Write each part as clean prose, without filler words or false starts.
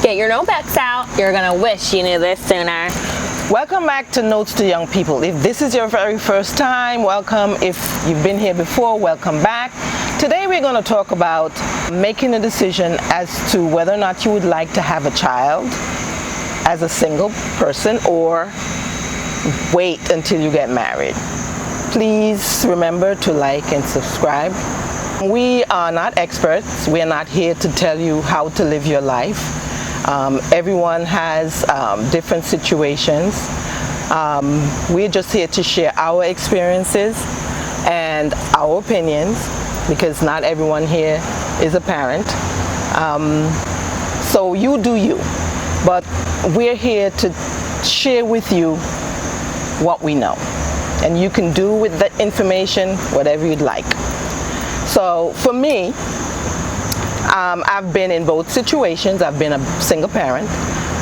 Get your notebooks out. You're gonna wish you knew this sooner. Welcome back to Notes to Young People. If this is your very first time, welcome. If you've been here before, welcome back. Today we're going to talk about making a decision as to whether or not you would like to have a child as a single person or wait until you get married. Please remember to like and subscribe. We are not experts. We are not here to tell you how to live your life. Everyone has different situations. We're just here to share our experiences and our opinions because not everyone here is a parent. So you do you, but we're here to share with you what we know, and you can do with that information whatever you'd like. So for me, I've been in both situations. I've been a single parent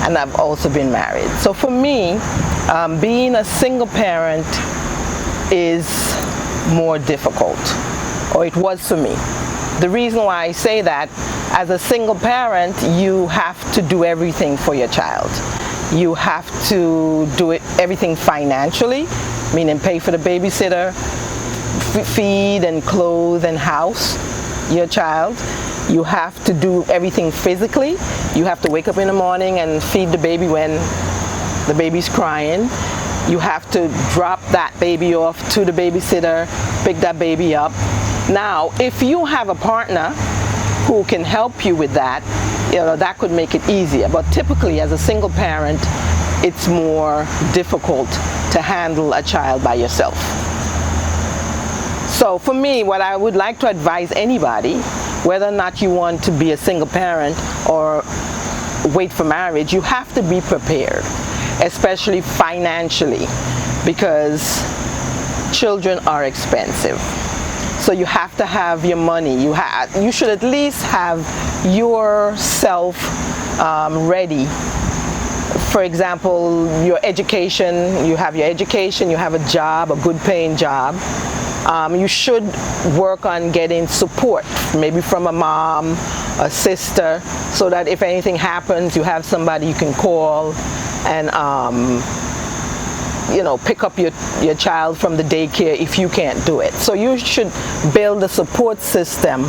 and I've also been married. So for me, being a single parent is more difficult, or it was for me. The reason why I say that, as a single parent, you have to do everything for your child. You have to do everything financially, meaning pay for the babysitter, feed and clothe and house your child. You have to do everything physically. You have to wake up in the morning and feed the baby when the baby's crying. You have to drop that baby off to the babysitter, pick that baby up. Now, if you have a partner who can help you with that, that could make it easier. But typically, as a single parent, it's more difficult to handle a child by yourself. So for me, what I would like to advise anybody, whether or not you want to be a single parent or wait for marriage, you have to be prepared, especially financially, because children are expensive. So you have to have your money. You should at least have yourself ready. For example, your education, you have a job, a good paying job. You should work on getting support, maybe from a mom, a sister, so that if anything happens, you have somebody you can call and pick up your child from the daycare if you can't do it. So you should build a support system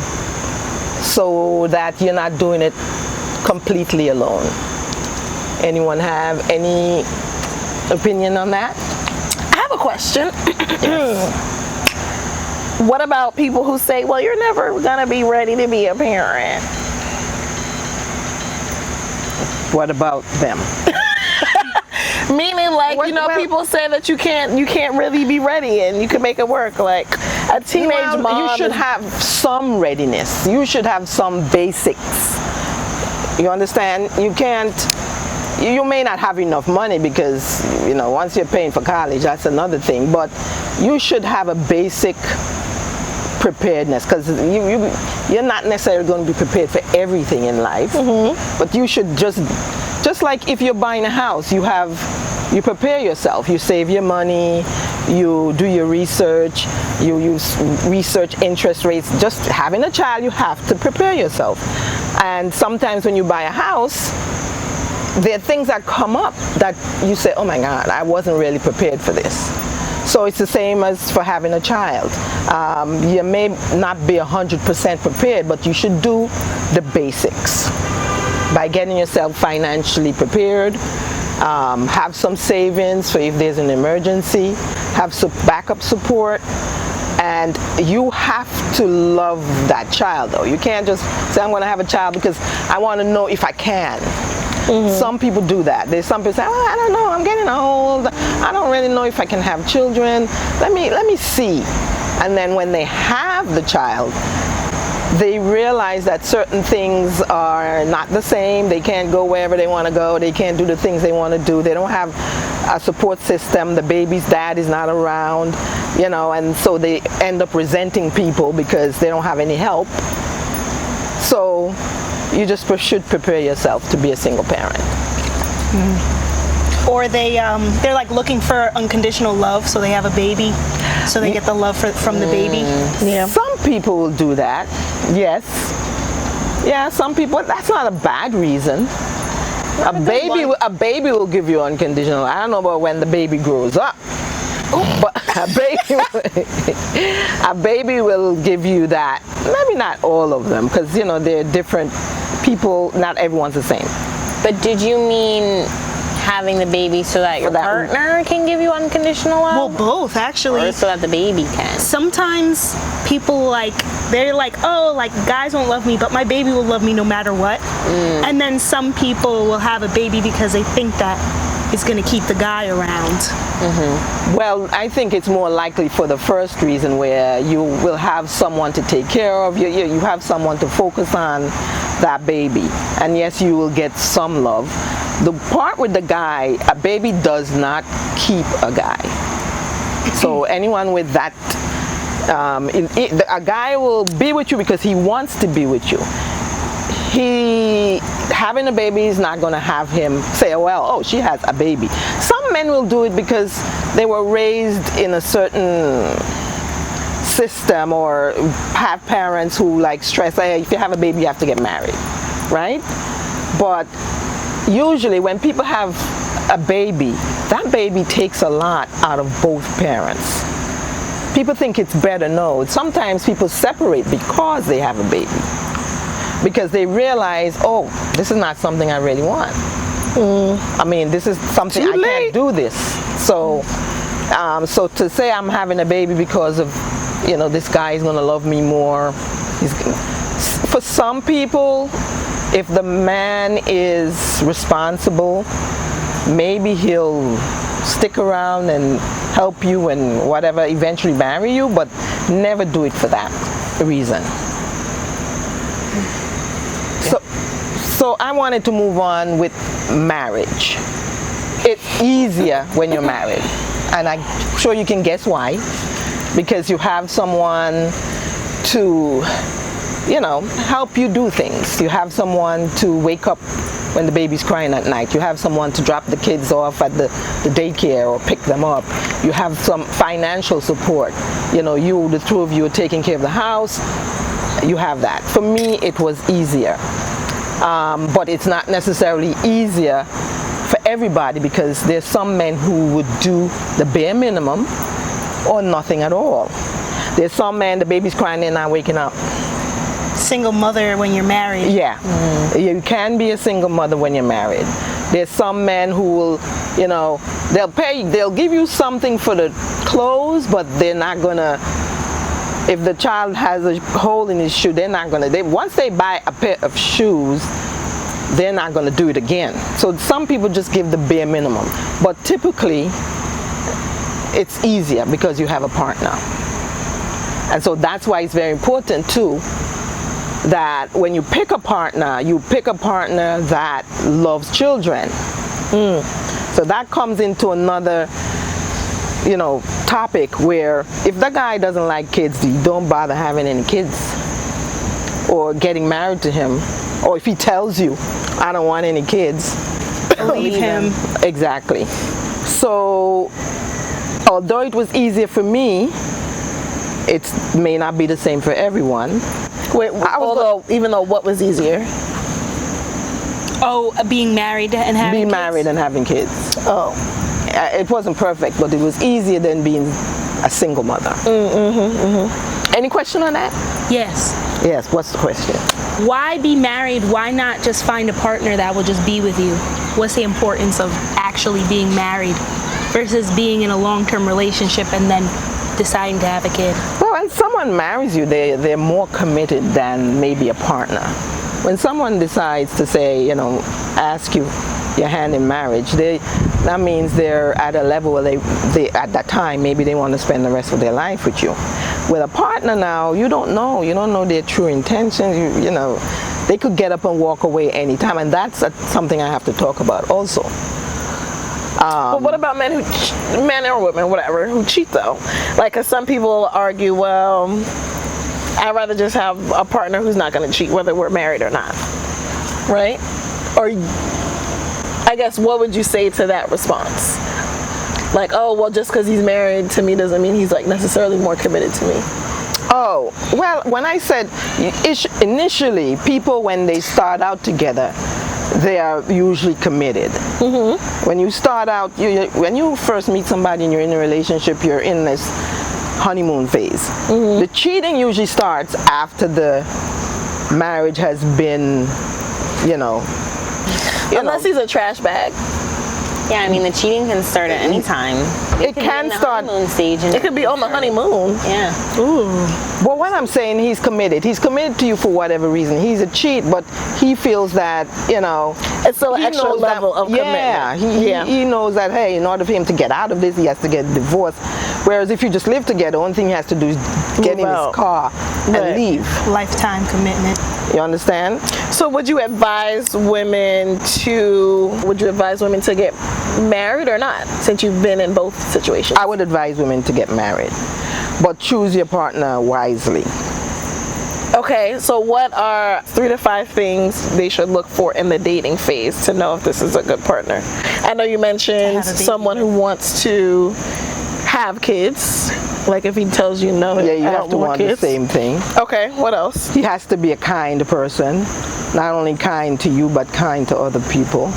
so that you're not doing it completely alone. Anyone have any opinion on that? I have a question. Yes. What about people who say, well, you're never going to be ready to be a parent? What about them? Meaning, like, people say that you can't really be ready and you can make it work. Like a teenage mom. You should have some readiness. You should have some basics. You understand? You may not have enough money because, once you're paying for college, that's another thing. But you should have a basic preparedness, because you're not necessarily going to be prepared for everything in life. Mm-hmm. But you should just like if you're buying a house, you prepare yourself. You save your money, you do your research, you research interest rates. Just having a child, you have to prepare yourself. And sometimes when you buy a house, there are things that come up that you say, oh my God, I wasn't really prepared for this. So it's the same as for having a child. You may not be 100% prepared, but you should do the basics by getting yourself financially prepared. Have some savings for if there's an emergency. Have some backup support. And you have to love that child, though. You can't just say, I'm going to have a child because I want to know if I can. Mm-hmm. Some people do that. There's some people say, oh, I don't know, I'm getting old. I don't really know if I can have children. Let me see. And then when they have the child, they realize that certain things are not the same. They can't go wherever they want to go. They can't do the things they want to do. They don't have a support system. The baby's dad is not around, and so they end up resenting people because they don't have any help. So you just should prepare yourself to be a single parent. Mm. Or they're like looking for unconditional love, so they have a baby, so they get the love from the baby. Yeah. Some people will do that. Yes. Yeah, some people. That's not a bad reason. A baby will give you unconditional. I don't know about when the baby grows up, but a baby will give you that. Maybe not all of them, because they're different people. Not everyone's the same. But did you mean having the baby so that your partner can give you unconditional love? Well, both actually. Or so that the baby can? Sometimes people they're like, oh, guys won't love me, but my baby will love me no matter what. And then some people will have a baby because they think that it's going to keep the guy around. Well, I think it's more likely for the first reason, where you will have someone to take care of. You have someone to focus on that baby. And yes, you will get some love. The part with the guy, a baby does not keep a guy. So anyone with that, a guy will be with you because he wants to be with you. Having a baby is not going to have him say, well, oh, she has a baby. Some men will do it because they were raised in a certain system, or have parents who stress, hey, if you have a baby, you have to get married, right? But usually when people have a baby, that baby takes a lot out of both parents. People think it's better. No, sometimes people separate because they have a baby, because they realize, oh, this is not something I really want. I mean, this is something I can't do this. So so to say I'm having a baby because of this guy is going to love me more, for some people, if the man is responsible, maybe he'll stick around and help you and whatever, eventually marry you, but never do it for that reason. So I wanted to move on with marriage. It's easier when you're married, and I'm sure you can guess why. Because you have someone to help you do things. You have someone to wake up when the baby's crying at night. You have someone to drop the kids off at the daycare or pick them up. You have some financial support. The two of you are taking care of the house. You have that. For me, it was easier. But it's not necessarily easier for everybody, because there's some men who would do the bare minimum or nothing at all. There's some men, the baby's crying, they're not waking up. Single mother when you're married. Yeah. You can be a single mother when you're married. There's some men who will, they'll give you something for the clothes, but they're not gonna, if the child has a hole in his shoe, they're not gonna, once they buy a pair of shoes, they're not gonna do it again. So some people just give the bare minimum. But typically, it's easier because you have a partner. And so that's why it's very important too, that when you pick a partner that loves children. So that comes into another topic, where if the guy doesn't like kids, you don't bother having any kids or getting married to him. Or if he tells you, I don't want any kids, Leave him. Exactly. So although it was easier for me, it may not be the same for everyone. Wait, even though what was easier? Oh, being married and having kids? Married and having kids. Oh. It wasn't perfect, but it was easier than being a single mother. Any question on that? Yes. Yes, what's the question? Why be married? Why not just find a partner that will just be with you? What's the importance of actually being married versus being in a long-term relationship and then deciding to have a kid? Well, when someone marries you, they're more committed than maybe a partner. When someone decides to say, ask you your hand in marriage, that means they're at a level where they at that time, maybe they want to spend the rest of their life with you. With a partner now, you don't know their true intentions. They could get up and walk away anytime, and that's something I have to talk about also. But what about men or women, whatever, who cheat though? Cause some people argue, well, I'd rather just have a partner who's not going to cheat, whether we're married or not, right? Or I guess, what would you say to that response? Oh, well, just because he's married to me doesn't mean he's necessarily more committed to me. Oh, well, when I said initially, people, when they start out together, they are usually committed. When you start out, when you first meet somebody and you're in a relationship, you're in this honeymoon phase. The cheating usually starts after the marriage has been, Unless he's a trash bag. Yeah, I mean, the cheating can start at any time. It could be can in the start. honeymoon stage. And It could be on the honeymoon. Yeah. Well, what I'm saying, he's committed. He's committed to you for whatever reason. He's a cheat, but he feels that, It's still an he extra knows level of yeah, commitment. he knows that, hey, in order for him to get out of this, he has to get divorced. Whereas if you just live together, the only thing he has to do is get in Move his car and Right. leave. Lifetime commitment. You understand? So would you advise women to get married or not, since you've been in both situations? I would advise women to get married, but choose your partner wisely. Okay, so what are 3 to 5 things they should look for in the dating phase to know if this is a good partner? I know you mentioned have a baby. someone who wants to have kids. Like if he tells you no, Yeah, you I have don't to want the kids. same thing. Okay, what else? He has to be a kind person, not only kind to you, but kind to other people.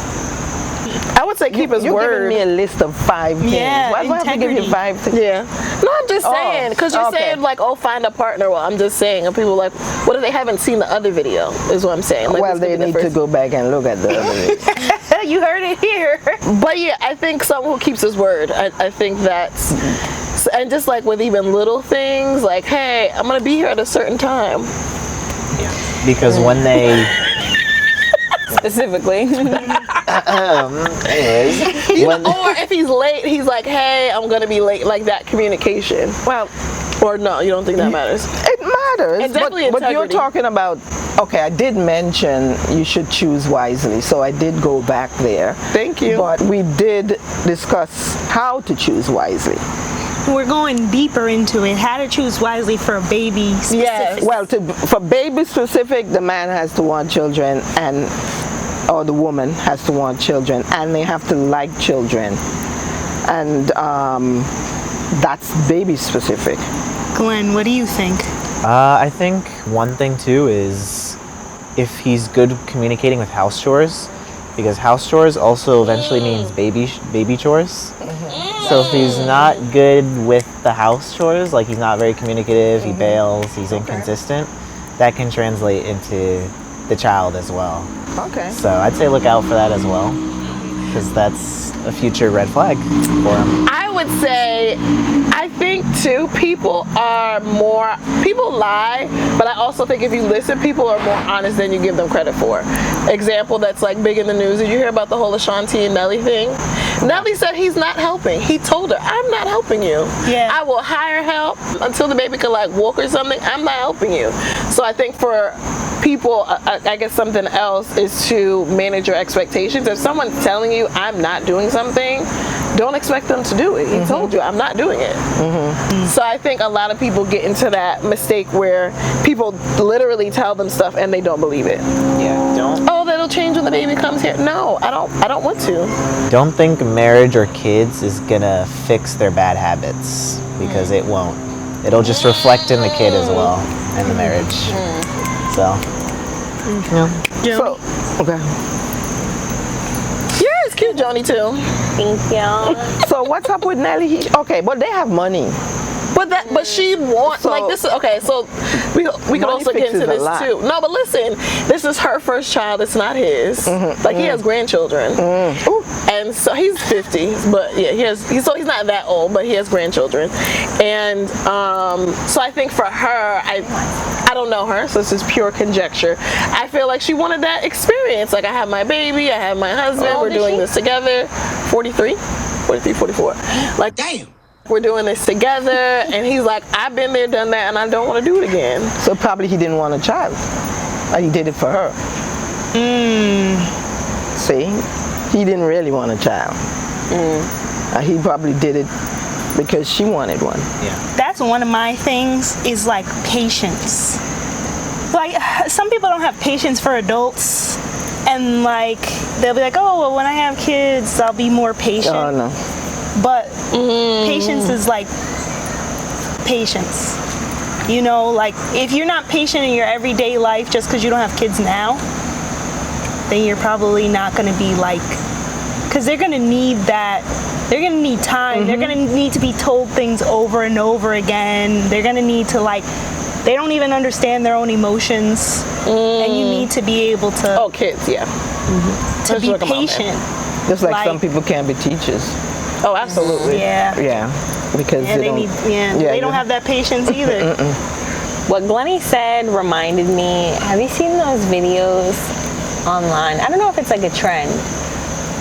I would say keep his You're word. giving me a list of 5 things. Yeah, Why do I have to give you integrity. 5 things? Yeah. No, I'm just saying, because you're okay. saying like, oh, find a partner. Well, I'm just saying, and people are like, what if they haven't seen the other video? Is what I'm saying. Like, Well, this could they be the need to first- go back and look at the other video. You heard it here. But yeah, I think someone who keeps his word. I think that's, and just like with even little things, like, hey, I'm gonna be here at a certain time. Because when they, Specifically. anyways, when, Or if he's late, he's like, hey, I'm gonna be late. Like that communication. Well, Or no, you don't think that matters? it matters. And definitely but you're integrity. talking about, okay, I did mention you should choose wisely, so I did go back there. Thank you. But we did discuss how to choose wisely. We're going deeper into it. How to choose wisely for a baby specific. Yes. Well, for baby specific, the man has to want children, or the woman has to want children, and they have to like children. And that's baby specific. Glenn, what do you think? I think one thing too is if he's good communicating with house chores, because house chores also eventually means baby chores. So if he's not good with the house chores, like he's not very communicative, he bails, he's inconsistent, that can translate into the child as well. Okay. So I'd say look out for that as well, because that's a future red flag for him. I would say, I think too, people lie, but I also think if you listen, people are more honest than you give them credit for. Example that's like big in the news. Did you hear about the whole Ashanti and Nelly thing? Nelly said he's not helping. He told her, I'm not helping you. Yeah. I will hire help until the baby can like walk or something. I'm not helping you. So I think for people, I guess something else is to manage your expectations. If someone's telling you I'm not doing something, don't expect them to do it. He told you I'm not doing it. So I think a lot of people get into that mistake where people literally tell them stuff and they don't believe it. Yeah, Oh, that'll change when the baby comes here. No, I don't want to. don't think marriage or kids is gonna fix their bad habits, because it won't. It'll just reflect in the kid as well, and the marriage. So, yeah. So, okay. Yeah, it's cute, Joni, too. Thank you. So what's up with Nelly? Okay, but they have money. But she wants, So- like, this is, okay, so we could Money also get fixes into a this lot. too. No, but listen, this is her first child, it's not his. Like, he has grandchildren. And so he's 50, but yeah, he's not that old, but he has grandchildren. And so I think for her, I don't know her, so this is pure conjecture. I feel like she wanted that experience. Like, I have my baby, I have my husband, How old we're is doing she? this together. 43, 44. Like, Damn. we're doing this together, and he's like, I've been there, done that, and I don't want to do it again. So probably he didn't want a child. He did it for her. See? He didn't really want a child. He probably did it because she wanted one. That's one of my things, is like patience. Like, some people don't have patience for adults, and like they'll be like, oh, well, when I have kids I'll be more patient. Oh no. But patience is like patience. You know, like if you're not patient in your everyday life just because you don't have kids now, then you're probably not going to be like, because they're going to need that. They're going to need time. They're going to need to be told things over and over again. They're going to need to like, they don't even understand their own emotions. And you need to be able to. Oh, kids, yeah. To be patient. Just like some people can't be teachers. Oh, absolutely. Yeah. Yeah, because Yeah, they don't have that patience either. What Glennie said reminded me, have you seen those videos online? I don't know if it's like a trend,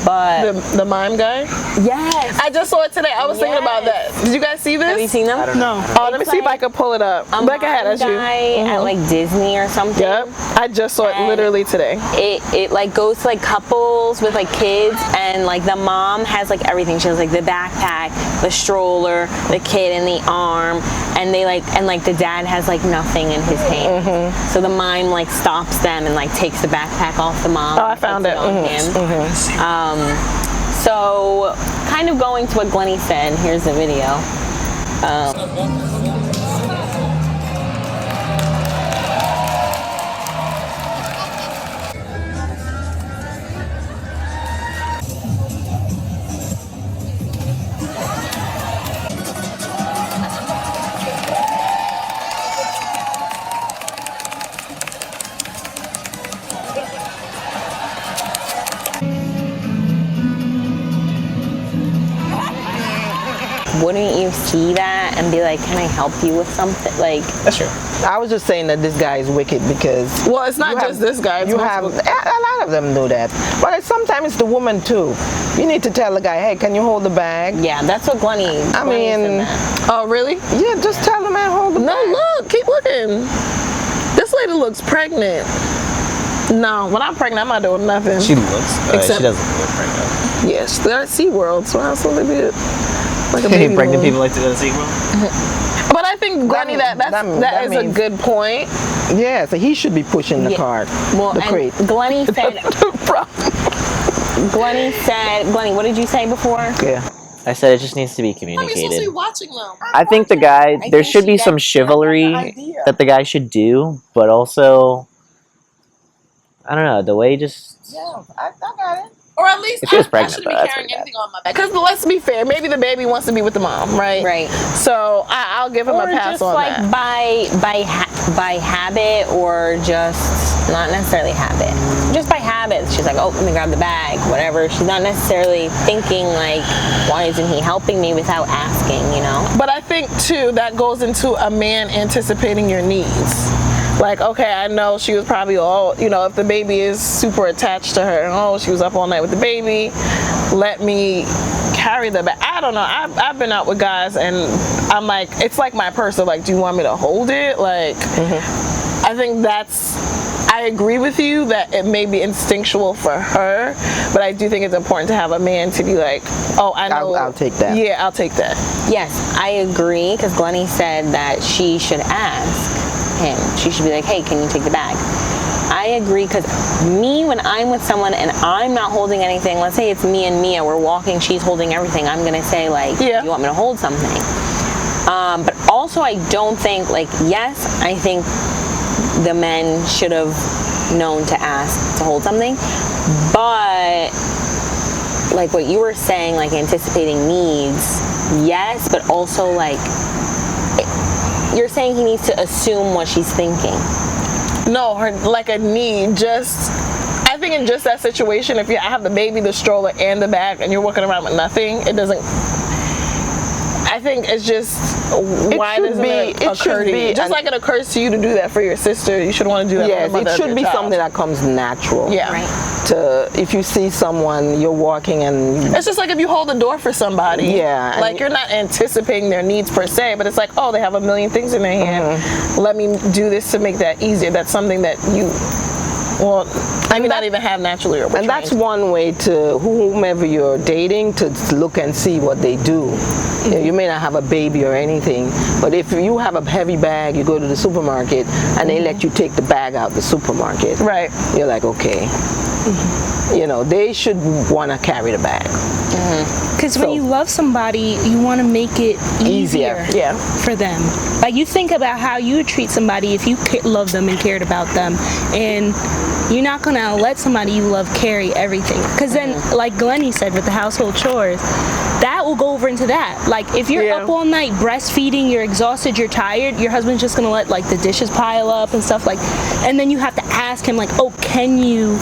but... The mime guy? Yes. I just saw it today. I was thinking about that. Did you guys see this? Have you seen them? No. Oh, let me see if I can pull it up. A Look ahead mime as you. guy at like Disney or something. Yep. I just saw it And literally today. It like goes to like couples with like kids, and like the mom has like everything. She has like the backpack, the stroller, the kid in the arm, and they like, and like the dad has like nothing in his hand. So the mime like stops them and like takes the backpack off the mom. Oh, I found it. On him. So kind of going to what Glennie said, here's the video. Wouldn't you see that and be like, can I help you with something? Like, That's true. I was just saying that this guy is wicked because Well, it's not just this guy. It's you have multiple- a lot of them do that, but sometimes it's the woman too. You need to tell the guy, hey, can you hold the bag? yeah, that's what Glennie I Glennie mean, said that. Oh, really? Yeah, just tell the man hold the No, bag. look. Keep looking. This lady looks pregnant. No, when I'm pregnant, I'm not doing nothing. She looks. Except- she doesn't look pregnant. Yes, they're at SeaWorld, so how so they be like a baby Pregnant moon. people like to go to SeaWorld. But I think, Glennie, that is a means- good point. Yeah, so he should be pushing the Yeah. cart, Well, the and crate. Glennie said, Glennie, what did you say before? Yeah. I said it just needs to be communicated. watching them. I think the guy, there think should be she some gets chivalry idea. that the guy should do, but also, I don't know, the way just, Yeah, I got it. Or at least If she was I pregnant, shouldn't though, be that's carrying pretty anything on my back. Because let's be fair, maybe the baby wants to be with the mom, right? Right. So I'll give him Or a pass just on like that. by habit, or just not necessarily habit. Just by habit, she's like, oh, let me grab the bag, whatever. She's not necessarily thinking like, why isn't he helping me without asking, you know? But I think too that goes into a man anticipating your needs. Like, okay, I know she was probably all, you know, if the baby is super attached to her, oh, she was up all night with the baby, let me carry the bag. I don't know. I've been out with guys and I'm like, it's like my purse. So like, do you want me to hold it? Like, I think I agree with you that it may be instinctual for her, but I do think it's important to have a man to be like, oh, I know. I'll take that. Yeah, I'll take that. Yes, I agree, because Glennie said that she should ask him. She should be like, hey, can you take the bag? I agree, because me, when I'm with someone and I'm not holding anything, let's say it's me and Mia, we're walking, she's holding everything, I'm going to say like, Yeah. do you want me to hold something? But also I don't think, like, yes, I think the men should have known to ask to hold something, but like what you were saying, like anticipating needs, yes, but also like you're saying he needs to assume what she's thinking. No, her like a need. Just, I think in just that situation, if you have the baby, the stroller, and the bag, and you're walking around with nothing, it doesn't. I think it's just why should doesn't be- it it occur should to you? be Just an- like it occurs to you to do that for your sister, you should want to do that Yes, for the mother it of should your be child. something that comes natural. Yeah. Right. If you see someone, you're walking and It's just like if you hold the door for somebody. Yeah, Like you're not anticipating their needs per se, but it's like, oh, they have a million things in their hand. Let me do this to make that easier. That's something that you, well, maybe not even have naturally or and that's one way to whomever you're dating to look and see what they do. You know, you may not have a baby or anything, but if you have a heavy bag, you go to the supermarket and they let you take the bag out the supermarket. Right. You're like, okay. You know, they should want to carry the bag. Because when you love somebody, you want to make it easier Yeah. for them. Like, you think about how you would treat somebody if you love them and cared about them, and you're not gonna let somebody you love carry everything. Because then, like Glennie said with the household chores, that will go over into that. Like, if you're up all night breastfeeding, you're exhausted, you're tired, your husband's just gonna let like the dishes pile up and stuff, like, and then you have to ask him like, oh, can you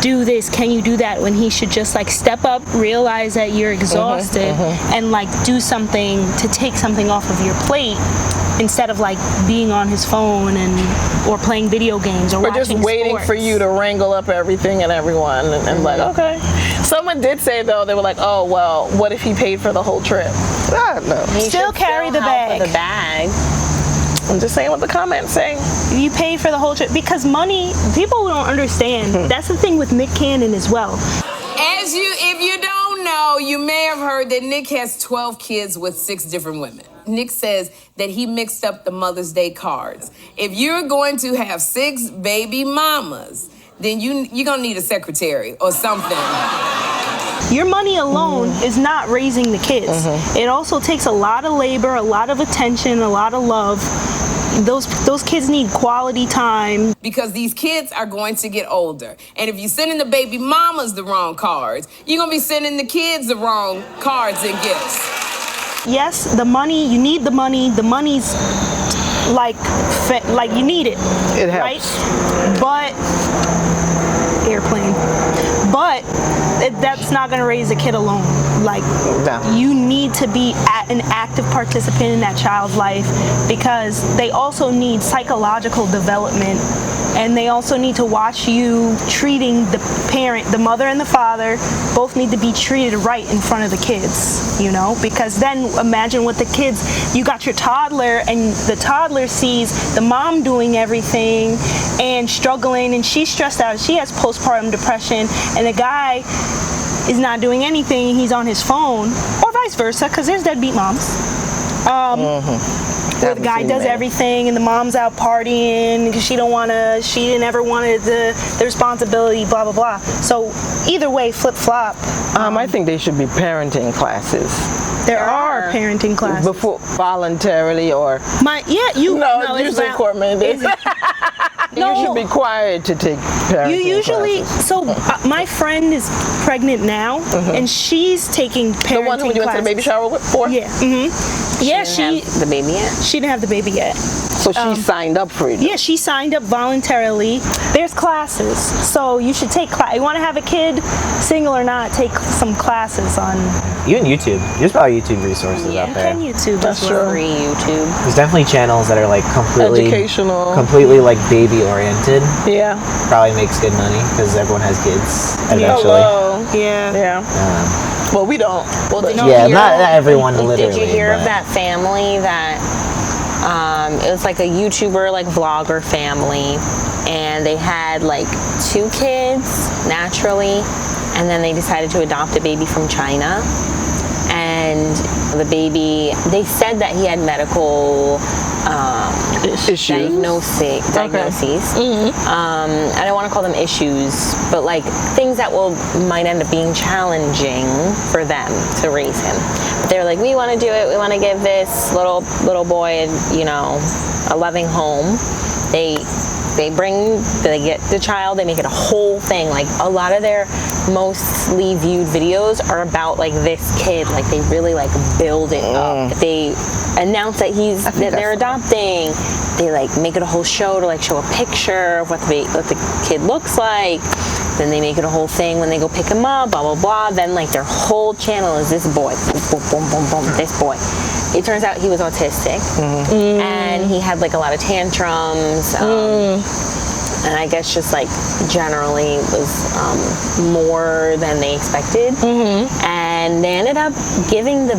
do this, can you do that, when he should just like step up, realize that you're exhausted, and like do something to take something off of your plate, instead of like being on his phone or playing video games or watching just waiting sports. for you to wrangle up everything and everyone, and like, okay. Someone did say though, they were like, oh well, what if he paid for the whole trip? I don't know. He Still should carry the help bag. with the bag. I'm just saying what the comments say. You pay for the whole trip because money, people don't understand. That's the thing with Nick Cannon as well. If you don't know, you may have heard that Nick has 12 kids with 6 different women. Nick says that he mixed up the Mother's Day cards. If you're going to have 6 baby mamas, then you're gonna need a secretary or something. Your money alone is not raising the kids. It also takes a lot of labor, a lot of attention, a lot of love. Those kids need quality time. Because these kids are going to get older. And if you're sending the baby mamas the wrong cards, you're gonna be sending the kids the wrong cards and gifts. Yes, the money, you need the money. The money's like you need it. It helps. Right? But airplane. But that's not going to raise a kid alone. Like, you need to be an active participant in that child's life, because they also need psychological development, and they also need to watch you treating the parent, the mother and the father, both need to be treated right in front of the kids, you know? Because then imagine what the kids, you got your toddler, and the toddler sees the mom doing everything and struggling, and she's stressed out, she has postpartum depression, and the guy is not doing anything, he's on his phone, or vice versa, because there's deadbeat moms. Where the guy does everything and the mom's out partying because she didn't ever wanted the responsibility, blah blah blah. So either way, flip flop. I think they should be parenting classes. There are parenting classes. Before, voluntarily or... It's usually court mandated. You should be required to take parenting classes. So my friend is pregnant now, and she's taking parenting classes. The one who you went to the baby shower with for? Yeah. Yeah, She didn't have the baby yet. She didn't have the baby yet. So she signed up for it? Yeah, she signed up voluntarily. There's classes, so you should take class. You want to have a kid, single or not, take some classes on... Even YouTube. There's probably YouTube resources out there. And YouTube. That's true. Free YouTube. There's definitely channels that are like Educational. completely like baby oriented. Yeah. Probably makes good money because everyone has kids eventually. Hello. Yeah. Yeah. Well, we don't. Well, did Yeah, you hear, not everyone literally. Did you hear of but- that family that it was like a YouTuber, like vlogger family, and they had like 2 kids naturally, and then they decided to adopt a baby from China. And the baby, they said that he had medical diagnoses. I don't want to call them issues, but like things that might end up being challenging for them to raise him. But they're like, we want to do it. We want to give this little boy, a loving home. They get the child, they make it a whole thing. Like a lot of their mostly viewed videos are about like this kid. Like they really like build it up. They announce that they're adopting. They like make it a whole show to like show a picture of what the kid looks like. Then they make it a whole thing when they go pick him up, blah blah blah. Then like their whole channel is this boy, boom boom boom boom, this boy. It turns out he was autistic, and he had like a lot of tantrums, and I guess just like generally was more than they expected. And they ended up giving the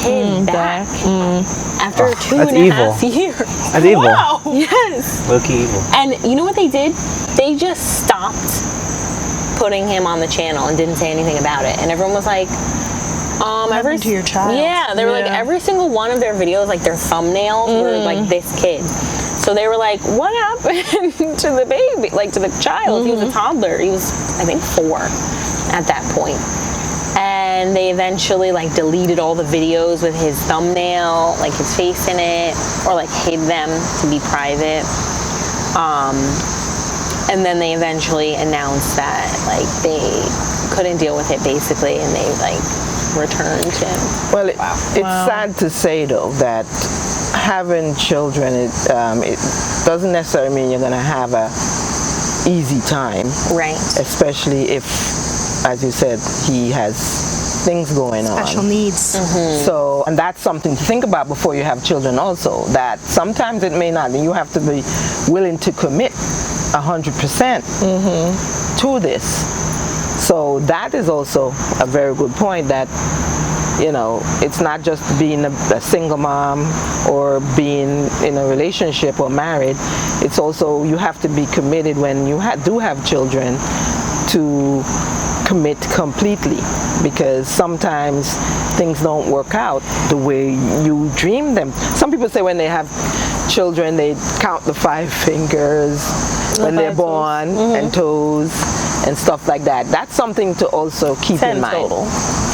kid back after 2.5 years. That's evil. Wow. Yes. Low-key evil. And you know what they did? They just stopped putting him on the channel and didn't say anything about it. And everyone was like, to your child. Yeah, they were like every single one of their videos, like their thumbnails were like this kid. So they were like, what happened to the baby? Like to the child. He was a toddler. He was, I think, 4 at that point. And then they eventually like deleted all the videos with his thumbnail, like his face in it, or like hid them to be private. And then they eventually announced that like they couldn't deal with it basically, and they like returned him. Well, it's sad to say though that having children, it doesn't necessarily mean you're going to have a easy time. Right. Especially if, as you said, he has things going on. Special needs. So, and that's something to think about before you have children also, that sometimes it may not, and you have to be willing to commit 100% to this. So that is also a very good point, that, you know, it's not just being a single mom or being in a relationship or married. It's also, you have to be committed when you do have children to commit completely, because sometimes things don't work out the way you dream them. Some people say when they have children, they count the 5 fingers when they're born and toes and stuff like that. That's something to also keep 10 in mind. total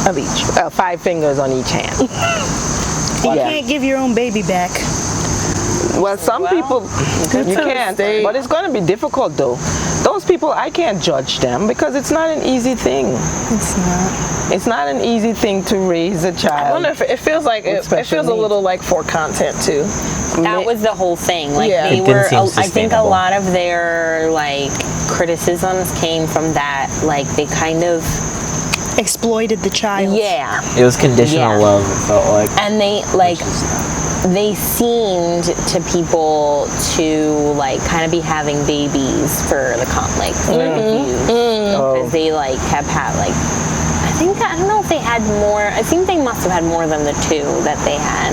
of each. 5 fingers on each hand. You can't give your own baby back. Well, some people you can't, but it's going to be difficult though. Those people, I can't judge them, because it's not an easy thing. It's not. It's not an easy thing to raise a child. I wonder if it feels like it feels a little like for content too. That was the whole thing. Like Yeah. they It didn't were, seem I think a sustainable. lot of their like criticisms came from that. Like they kind of, Exploited the child. yeah. It was conditional Yeah. love, it felt like. And they like, they seemed to people to like kind of be having babies for the because they like kept like, I don't know if they had more. I think they must have had more than the 2 that they had.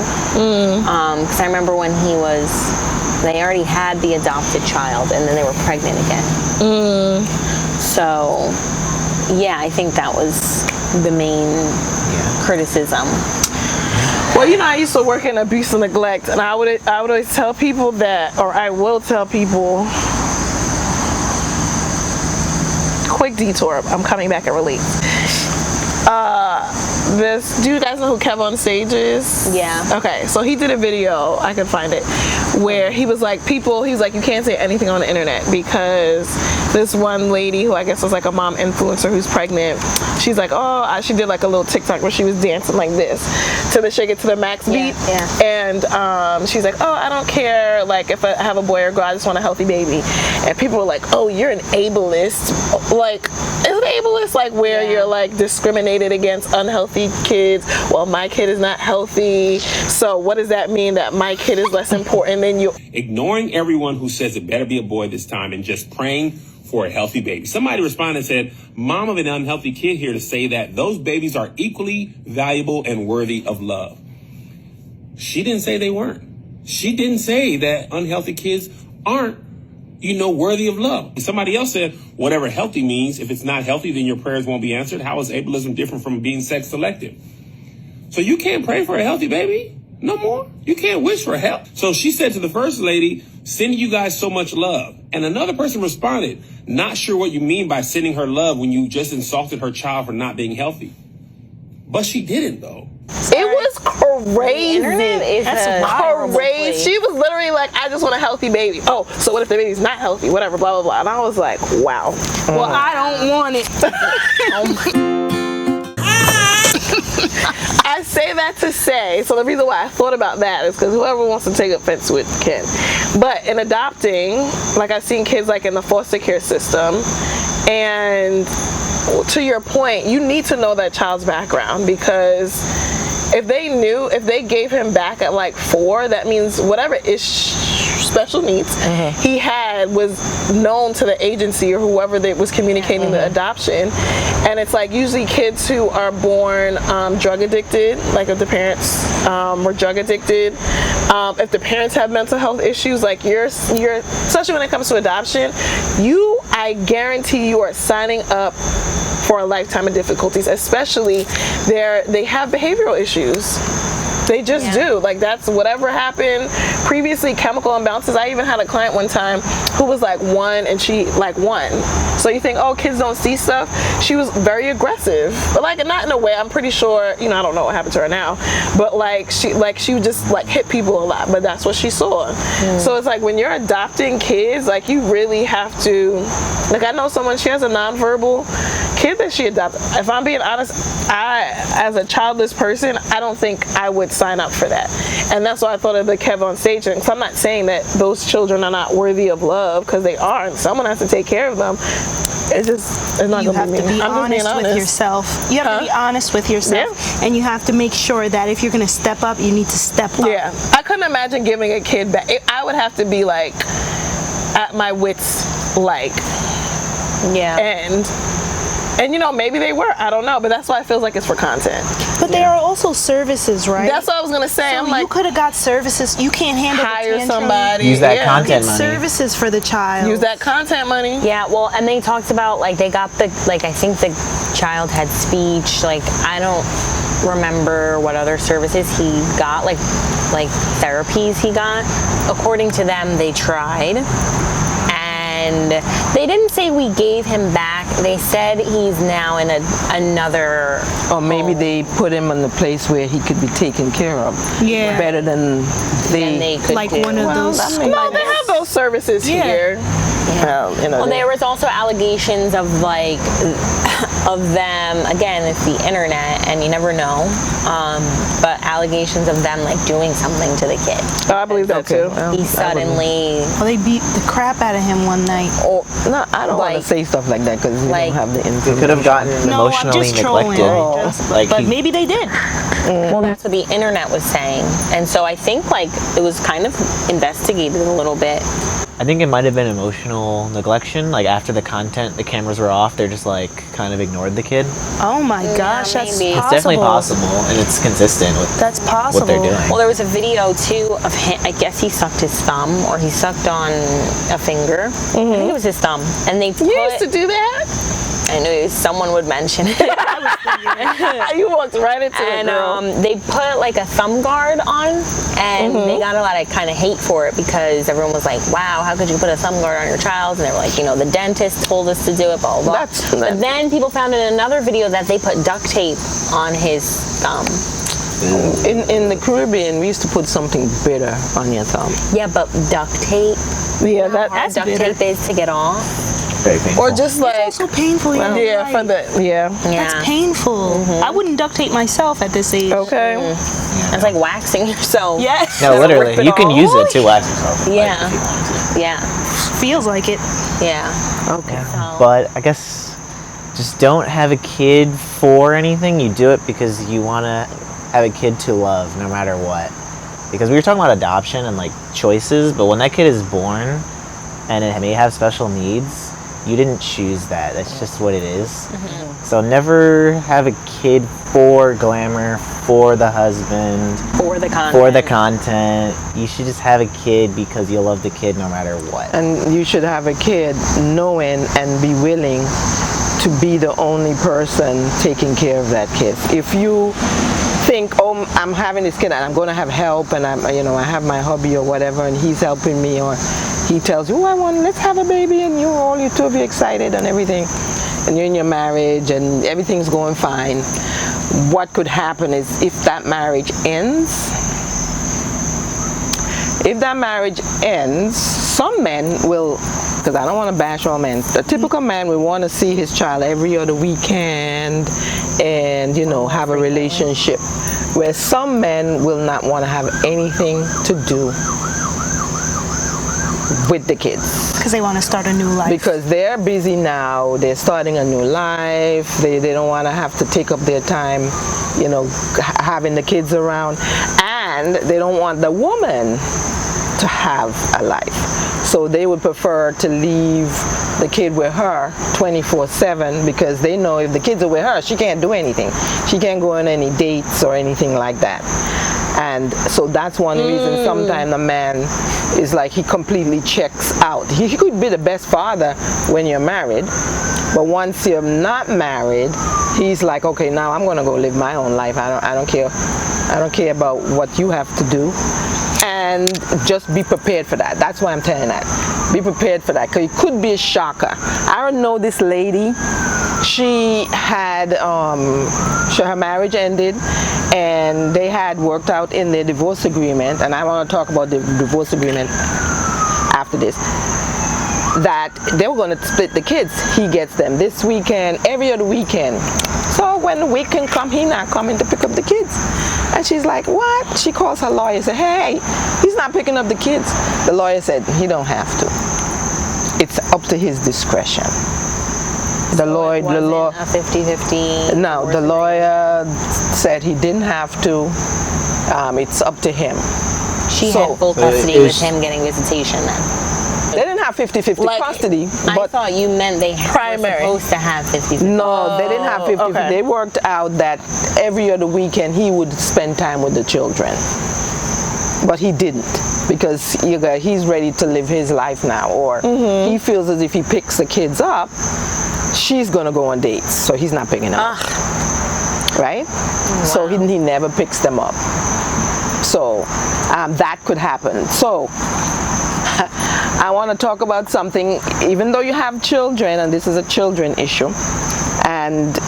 Because I remember when they already had the adopted child, and then they were pregnant again. So, yeah, I think that was the main criticism. Well, you know, I used to work in abuse and neglect, and I would always tell people that, or I will tell people, quick detour, I'm coming back and relate. Do you guys know who Kev on Stage is? Yeah. Okay, so he did a video, I could find it, where he was like, you can't say anything on the internet, because this one lady who I guess was like a mom influencer who's pregnant, she's like, she did like a little TikTok where she was dancing like this to the Shake It to the Max beat. Yeah. And she's like, I don't care, like if I have a boy or girl, I just want a healthy baby. And people were like, you're an ableist. Like, is it ableist, like where you're like discriminated against unhealthy kids? Well, my kid is not healthy, so what does that mean, that my kid is less important than you? Ignoring everyone who says it better be a boy this time and just praying for a healthy baby. Somebody responded and said, "Mom of an unhealthy kid here to say that those babies are equally valuable and worthy of love." She didn't say they weren't. She didn't say that unhealthy kids aren't, worthy of love. Somebody else said, whatever healthy means, if it's not healthy, then your prayers won't be answered. How is ableism different from being sex selective? So you can't pray for a healthy baby no more. You can't wish for help. So she said to the first lady, sending you guys so much love. And another person responded, not sure what you mean by sending her love when you just insulted her child for not being healthy. But she didn't, though. It was crazy. The internet is crazy. She was literally like, I just want a healthy baby. Oh, so what if the baby's not healthy? Whatever, blah, blah, blah. And I was like, wow. Well, I don't want it. I say that to say, so the reason why I thought about that is because whoever wants to take offense with can. But in adopting, like I've seen kids like in the foster care system, and to your point, you need to know that child's background, because if they gave him back at like 4, that means whatever special needs he had was known to the agency or whoever that was communicating the adoption. And it's like usually kids who are born drug addicted, like if the parents were drug addicted, if the parents have mental health issues, like you're especially when it comes to adoption, I guarantee you are signing up for a lifetime of difficulties, especially they have behavioral issues. They just do. Like, that's whatever happened previously, chemical imbalances. I even had a client one time who was like 1 and she like 1. So you think, oh, kids don't see stuff. She was very aggressive, but like not in a way. I'm pretty sure, you know, I don't know what happened to her now, but like she would just like hit people a lot. But that's what she saw. So it's like when you're adopting kids, like you really have to. Like I know someone, she has a nonverbal kid that she adopted. If I'm being honest, as a childless person, I don't think I would sign up for that. And that's why I thought of the Kev on stage. Because I'm not saying that those children are not worthy of love, because they are, and someone has to take care of them. It's not You gonna have to be honest with yourself. You have to be honest with yourself, and you have to make sure that if you're gonna step up, you need to step up. Yeah, I couldn't imagine giving a kid back. I would have to be like at my wits, like, and you know, maybe they were, I don't know, but that's why it feels like it's for content. But there are also services, right? That's what I was gonna say. So I'm like, you could have got services. You can't handle hire the tantrum. somebody. Use that Yeah. content Get money. services for the child. Use that content money. Yeah, well, and they talked about, like, they got the, like, I think the child had speech, like, I don't remember what other services he got, like therapies he got. According to them, they tried. And they didn't say we gave him back. They said he's now in another. Or maybe they put him in a place where he could be taken care of. Yeah. Better than they could like do. one of those. No, they have those services here. You know, Well, there was also allegations of like of them. Again, it's the internet, and you never know. But allegations of them like doing something to the kid. Oh, I believe that too. He suddenly. Well, they beat the crap out of him one night. Oh, no, I don't want Like- to say stuff like that because we like- don't have the He information. could have gotten No, I'm emotionally just trolling. neglected. Like But he- maybe they did. Well, that's what the internet was saying, and so I think like it was kind of investigated a little bit. I think it might have been emotional neglection. Like after the cameras were off, they're just like kind of ignored the kid. Oh my gosh, that's maybe. possible. It's definitely possible, and it's consistent with That's possible. what they're doing. Well, there was a video too of him. I guess he sucked his thumb, or he sucked on a finger. I think it was his thumb, and they put. You used to do that? I knew someone would mention it. You walked right into it, And girl. they put like a thumb guard on, and they got a lot of kind of hate for it because everyone was like, "Wow, how could you put a thumb guard on your child?" And they were like, "You know, the dentist told us to do it." Blah blah. blah. But then people found in another video that they put duct tape on his thumb. In the Caribbean, we used to put something bitter on your thumb. Yeah, but duct tape. Yeah, That's duct bitter. tape is to get off. very painful. or just like, It's also painful. yeah, you're for right. the, yeah. That's painful. I wouldn't duct tape myself at this age. Okay. It's like waxing yourself. Yes. No, literally, rip it you can off. use it to wax yourself. like, Yeah. if you wanted to. Yeah. Feels like it. Yeah. Okay. But I guess just don't have a kid for anything. You do it because you want to have a kid to love no matter what. Because we were talking about adoption and like choices, but when that kid is born and it may have special needs, you didn't choose that. That's just what it is. So never have a kid for glamour, for the husband, For the content. for the content. You should just have a kid because you love the kid no matter what. And you should have a kid knowing and be willing to be the only person taking care of that kid. If you think, oh, I'm having this kid and I'm going to have help and I have my hubby or whatever and he's helping me, or he tells you, oh, let's have a baby, and you two of you excited and everything, and you're in your marriage and everything's going fine. What could happen is if that marriage ends, some men will, because I don't want to bash all men, a typical man will want to see his child every other weekend and, have a relationship, where some men will not want to have anything to do with the kids. Because they want to start a new life. Because they're busy now, they're starting a new life, they don't want to have to take up their time, having the kids around, and they don't want the woman to have a life. So they would prefer to leave the kid with her 24/7, because they know if the kids are with her, she can't do anything. She can't go on any dates or anything like that. And so that's one reason sometimes a man is like he completely checks out. He could be the best father when you're married, but once you're not married, he's like, okay, now I'm gonna go live my own life. I don't care about what you have to do. And just be prepared for that. That's why I'm telling that. Be prepared for that, because it could be a shocker. I don't know this lady. She had her marriage ended, and they had worked out in their divorce agreement, and I want to talk about the divorce agreement after this, that they were going to split the kids. He gets them this weekend, every other weekend. So when the weekend come, he not coming to pick up the kids. And she's like, what? She calls her lawyer and said, hey, he's not picking up the kids. The lawyer said, he don't have to. It's up to his discretion. The law. A 50-50. No, the lawyer said he didn't have to. It's up to him. She had full custody with him getting visitation then. They didn't have 50-50 custody. I But thought you meant they were supposed to have 50-50. no, they didn't have 50-50. okay. They worked out that every other weekend he would spend time with the children. But he didn't, because he's ready to live his life now. Or he feels as if he picks the kids up, she's going to go on dates. So he's not picking up. Right? Wow. So he never picks them up. So that could happen. So I want to talk about something, even though you have children, and this is a children issue, and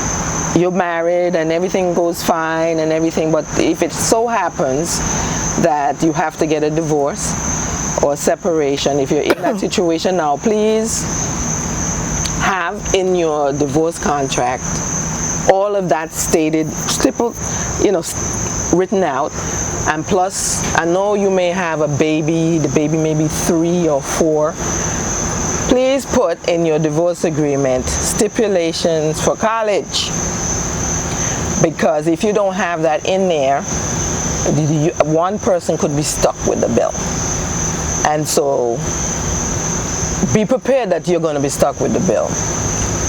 you're married and everything goes fine and everything, but if it so happens that you have to get a divorce or a separation, if you're in that situation now, please have in your divorce contract all of that stated, written out. And plus, I know you may have a baby, the baby may be 3 or 4. Please put in your divorce agreement stipulations for college. Because if you don't have that in there, one person could be stuck with the bill. And so, be prepared that you're going to be stuck with the bill.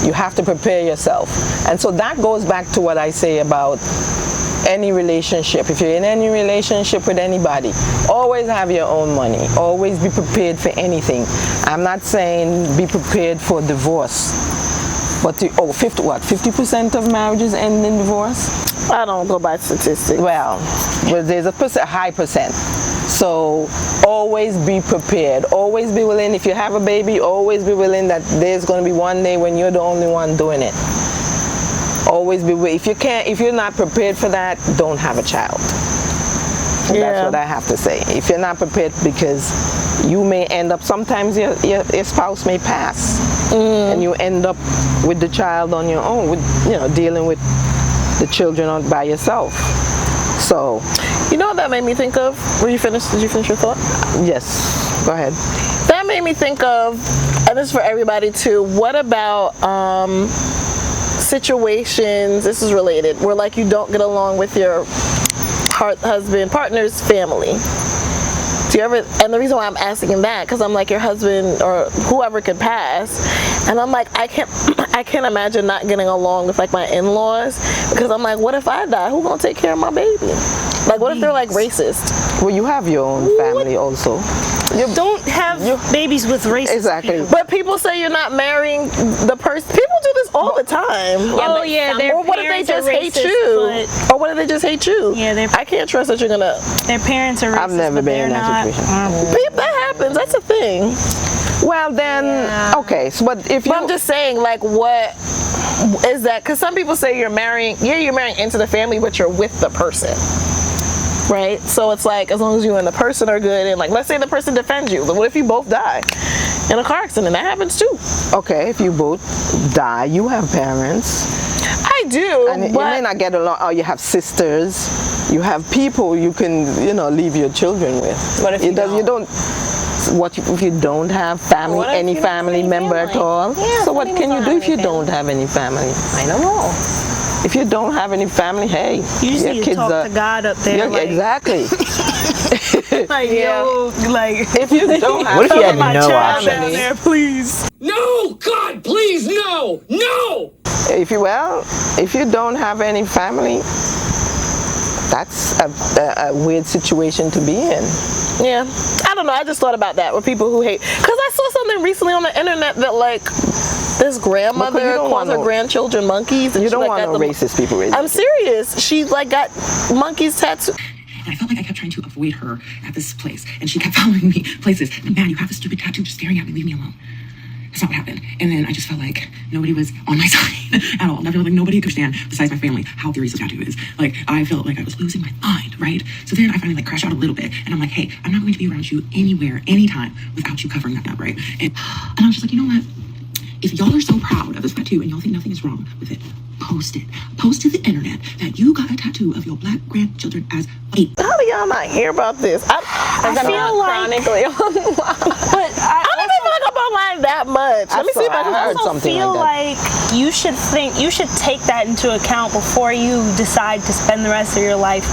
You have to prepare yourself. And so that goes back to what I say about any relationship. If you're in any relationship with anybody, always have your own money. Always be prepared for anything. I'm not saying be prepared for divorce. But 50% of marriages end in divorce? I don't go by statistics. Well, there's a high percent. So always be prepared. Always be willing. If you have a baby, always be willing that there's going to be one day when you're the only one doing it. Always be willing. If you're not prepared for that, don't have a child. That's what I have to say. If you're not prepared, because you may end up, sometimes your spouse may pass, and you end up with the child on your own, with dealing with the children on by yourself. So, you know what that made me think of? Did you finish your thought? Yes, go ahead. That made me think of, and this is for everybody too, what about situations, this is related, where like you don't get along with your partner's family. Do you ever, and the reason why I'm asking that, because I'm like, your husband or whoever could pass, and I'm like, I can't imagine not getting along with like my in-laws, because I'm like, what if I die? Who's gonna take care of my baby? Like, what if they're like racist? Well, you have your own family also. You don't have babies with racist Exactly. people. But people say you're not marrying the person. People do this all the time. Their or what if they parents are just hate racist, you? Or what if they just hate you? Yeah, I can't trust that you're gonna. Their parents are racist. I've never been in that situation. That happens. That's a thing. Well then, okay. So, but if you, I'm just saying, like, what is that? Because some people say you're marrying into the family, but you're with the person. Right? So it's like, as long as you and the person are good, and like, let's say the person defends you. What if you both die in a car accident? That happens too. Okay, if you both die, you have parents. I do, and you may not get along. Or you have sisters. You have people you can, leave your children with. What if you don't? What if you don't have family, any family member at all? Yeah, so what can you do if you don't have any family? I don't know. If you don't have any family, hey, You just need to talk to God up there. Yeah, exactly. If you don't have What if you had my no child options? down there, please. No, God, please, no, no! If you don't have any family, that's a weird situation to be in. Yeah, I don't know. I just thought about that with people who hate. Because I saw something recently on the internet that like this grandmother calls her grandchildren monkeys. And You don't she, want like, no racist people raising I'm serious. She like got monkeys tattooed. And I felt like I kept trying to avoid her at this place. And she kept following me places. And man, you have this stupid tattoo just staring at me. Leave me alone. That's not what happened. And then I just felt like nobody was on my side at all. And I felt like nobody could understand, besides my family, how serious the tattoo is. Like, I felt like I was losing my mind, right? So then I finally like crashed out a little bit. And I'm like, hey, I'm not going to be around you anywhere, anytime, without you covering that up, right? And I was just like, you know what? If y'all are so proud of this tattoo and y'all think nothing is wrong with it, post it. Post to the internet that you got a tattoo of your black grandchildren as white. How do y'all not hear about this? I feel like, but I don't even feel like I'm online that much. Let me see if I can heard also something feel like like you should take that into account before you decide to spend the rest of your life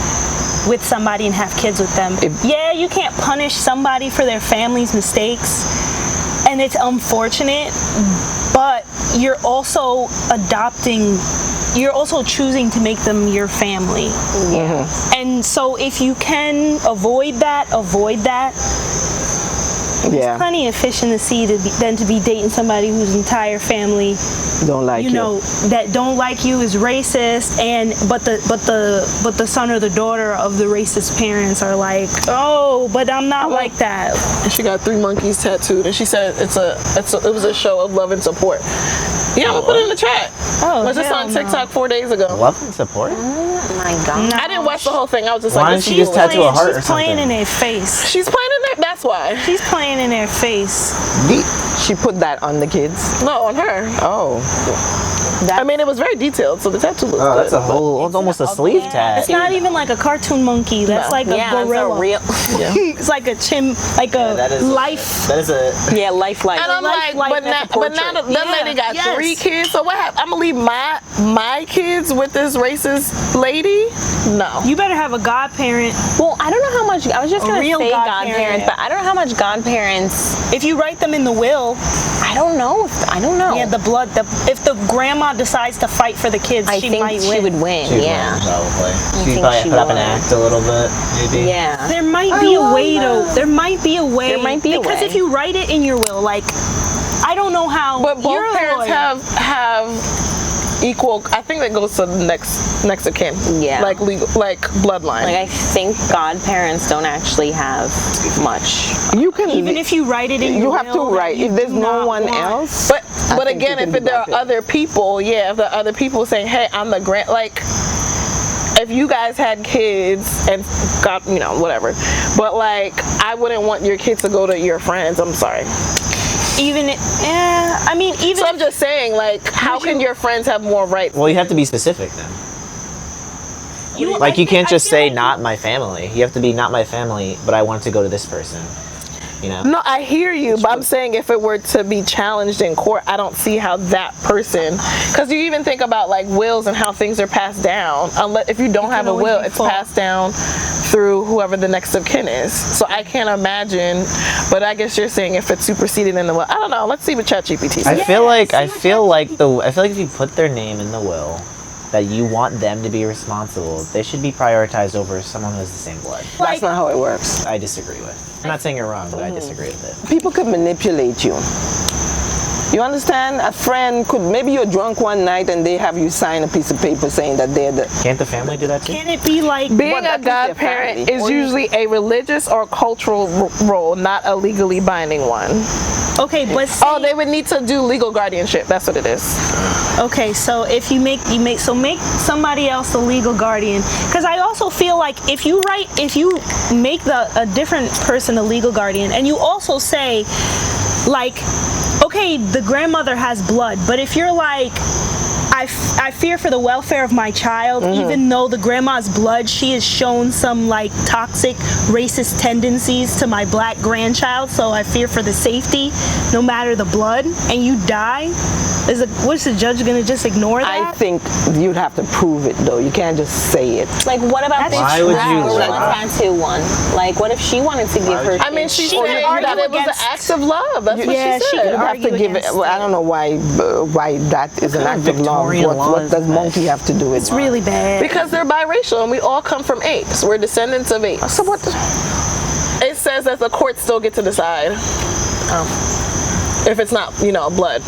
with somebody and have kids with them. Yeah, you can't punish somebody for their family's mistakes, and it's unfortunate, but you're also choosing to make them your family. Yeah. And so if you can avoid that. There's plenty of fish in the sea than to be dating somebody whose entire family don't like you. That don't like you, is racist, but the son or the daughter of the racist parents are like, oh, but I'm not like that. And she got 3 monkeys tattooed, and she said it was a show of love and support. Yeah, I'm gonna put it in the chat. Oh, was this on TikTok 4 days ago? Love and support? Oh my God. I didn't watch the whole thing. I was just Why like, didn't she just tattoo a heart or She's something? playing in their face. she's playing in there. That's why. She's playing in their face. She put that on the kids? No, on her. Oh. I mean, it was very detailed, so the tattoo looks Oh, that's good. a whole, it's almost a sleeve tag. It's not even like a cartoon monkey. That's like a gorilla. It's like a that is life. That is a life. And I'm like, but now that lady got 3 kids, so what happened? I'm gonna leave my kids with this racist lady? No. You better have a godparent. Well, I don't know how much. I was just A gonna real say godparent. godparents, but I don't know how much godparents. If you write them in the will, I don't know. yeah, if the grandma decides to fight for the kids, I she think might she win. would win. She'd Yeah. win, probably. She'd think probably she put up an would. act a little bit, maybe. Yeah. There might be a way though. There might be a way. There might be a because way. if you write it in your will, like, I don't know how. But both you're a parents lawyer. have equal. I think that goes to the next of kin. Yeah. Like legal, like bloodline. Like I think godparents don't actually have much. You can Even if you write it in your you have to will, write. If there's no one else. But think again, you can if do there are that. other people, if there are other people saying, "Hey, I'm the like." If you guys had kids and got, whatever, but like, I wouldn't want your kids to go to your friends. I'm sorry. Even So I'm just saying, like, how can your friends have more rights? Well, you have to be specific then. You can't just say not my family. You have to be not my family, but I want to go to this person. No, I hear you, but I'm saying if it were to be challenged in court, I don't see how that person, because you even think about like wills and how things are passed down. Unless if you don't have a will, it's passed down through whoever the next of kin is. So I can't imagine, but I guess you're saying if it's superseded in the will. I don't know. Let's see what ChatGPT says. I feel like if you put their name in the will, that you want them to be responsible, they should be prioritized over someone who has the same blood. That's not how it works. I disagree with. I'm not saying you're wrong, but I disagree with it. People could manipulate you. You understand? A friend could, maybe you're drunk one night and they have you sign a piece of paper saying that they're the... Can't the family do that too? Can it be like Being that a is their godparent family. is usually a religious or cultural role, not a legally binding one. okay, but They would need to do legal guardianship. That's what it is. okay, so if you make somebody else the legal guardian, because I also feel like if you make a different person a legal guardian, and you also say, like, okay, the grandmother has blood, but if you're like, I fear for the welfare of my child, even though the grandma's blood, she has shown some like toxic racist tendencies to my black grandchild, so I fear for the safety no matter the blood, and you die, what's the judge gonna just ignore that? I think you'd have to prove it though. You can't just say it. Like, what about this Why would you tattoo one? Like, what if she wanted to give her? I mean, she said that it was an act of love. That's what Yeah, she she said. could You have to argue give it. against Well, I don't know why that is an act of love. Victorian What laws, does but- monkey have to do with It's really bad. Because they're biracial and we all come from apes. We're descendants of apes. So what? It says that the courts still get to decide. If it's not, blood.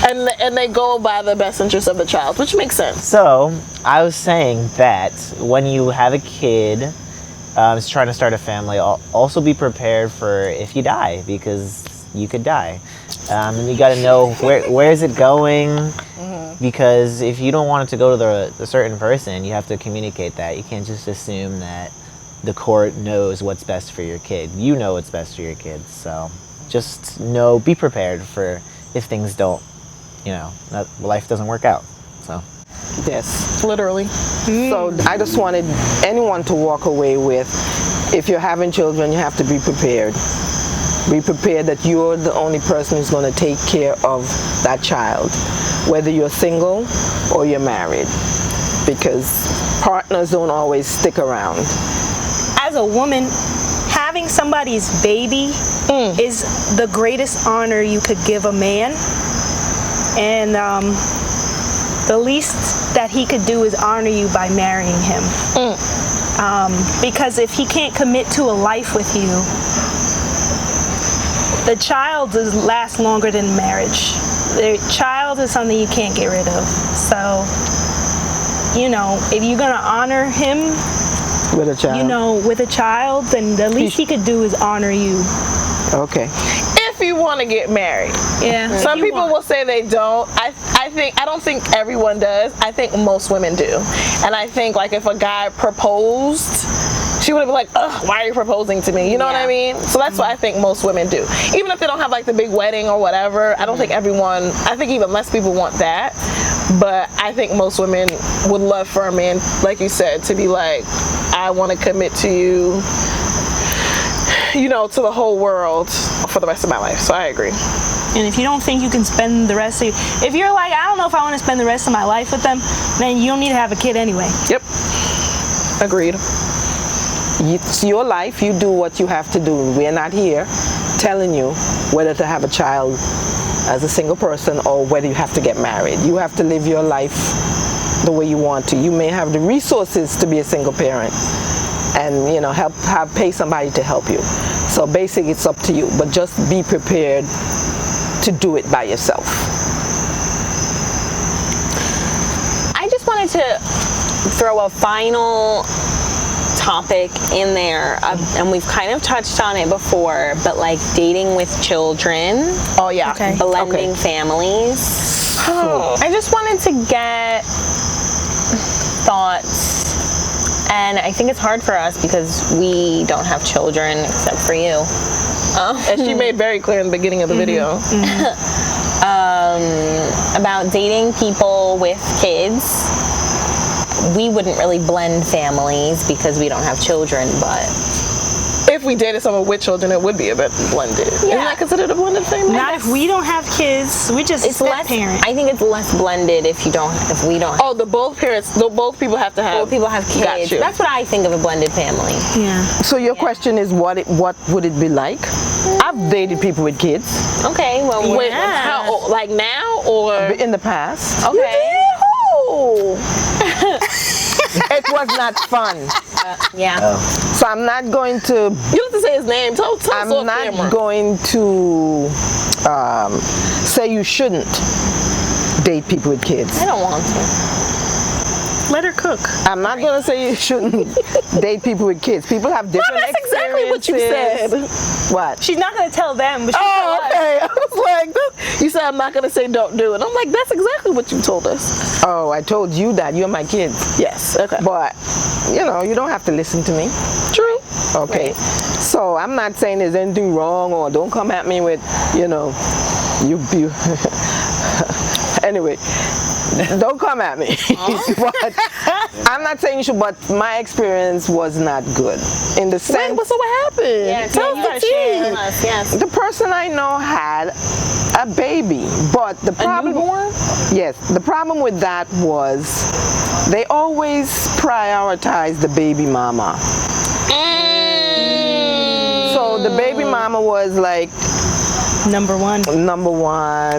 And they go by the best interest of the child, which makes sense. So, I was saying that when you have a kid, is trying to start a family, also be prepared for if you die, because you could die. And you got to know where is it going, because if you don't want it to go to the certain person, you have to communicate that. You can't just assume that the court knows what's best for your kid. You know what's best for your kid, so just be prepared for if things don't, life doesn't work out. So Yes. Literally. So I just wanted anyone to walk away with, if you're having children, you have to be prepared. Be prepared that you're the only person who's going to take care of that child, whether you're single or you're married, because partners don't always stick around. As a woman, having somebody's baby is the greatest honor you could give a man. And the least that he could do is honor you by marrying him. Because if he can't commit to a life with you, the child does last longer than marriage. The child is something you can't get rid of. So, if you're gonna honor him With a child. with a child, then the least he could do is honor you. Okay. If you want to get married. Yeah. Some people will say they don't. I don't think everyone does. I think most women do. And I think if a guy proposed, she would have been like, ugh, why are you proposing to me? You know what I mean? So that's what I think most women do. Even if they don't have the big wedding or whatever, I don't think I think even less people want that. But I think most women would love for a man, like you said, to be like, I want to commit to you, to the whole world for the rest of my life. So I agree. And if you don't think you can spend the rest of if you're like, I don't know if I want to spend the rest of my life with them, then you don't need to have a kid anyway. Yep. Agreed. It's your life. You do what you have to do. We're not here telling you whether to have a child as a single person or whether you have to get married. You have to live your life the way you want to. You may have the resources to be a single parent and pay somebody to help you. So basically it's up to you, but just be prepared to do it by yourself. I just wanted to throw a final topic in there, and we've kind of touched on it before, but dating with children. Oh yeah. Okay. Blending families. I just wanted to get thoughts, and I think it's hard for us because we don't have children except for you. As she made very clear in the beginning of the video. About dating people with kids. We wouldn't really blend families because we don't have children, but If we dated someone with children, it would be a bit blended. Isn't that considered a blended family? Not if we don't have kids. We just it's less. parent. I think it's less blended if we don't. Oh, both people have to have. Both people have Got kids. you. That's what I think of a blended family. Yeah. So your question is, what would it be like? I've dated people with kids Okay, well, Wait, how old? Like now or? in the past. okay. It was not fun. Yeah. So I'm not going to. You don't have to say his name. Tell us I'm off not camera. going to say you shouldn't date people with kids. I don't want to. Let her cook. I'm not going to say you shouldn't date people with kids. People have different That's exactly what you said. experiences. What? She's not gonna tell them, but she Oh, okay. I was like, you said I'm not going to say don't do it. I'm like, that's exactly what you told us. Oh, I told you that. You're my kids. Yes. Okay. But, you don't have to listen to me. True. Okay. So I'm not saying there's anything wrong, or don't come at me with, you anyway, don't come at me. But I'm not saying you should, but my experience was not good. In the sense, So what happened? Yeah, Tell you us gotta the share tea. with us. Yes. the person I know had a baby, but the problem, yes, the problem with that was they always prioritize the baby mama. So the baby mama was like Number one.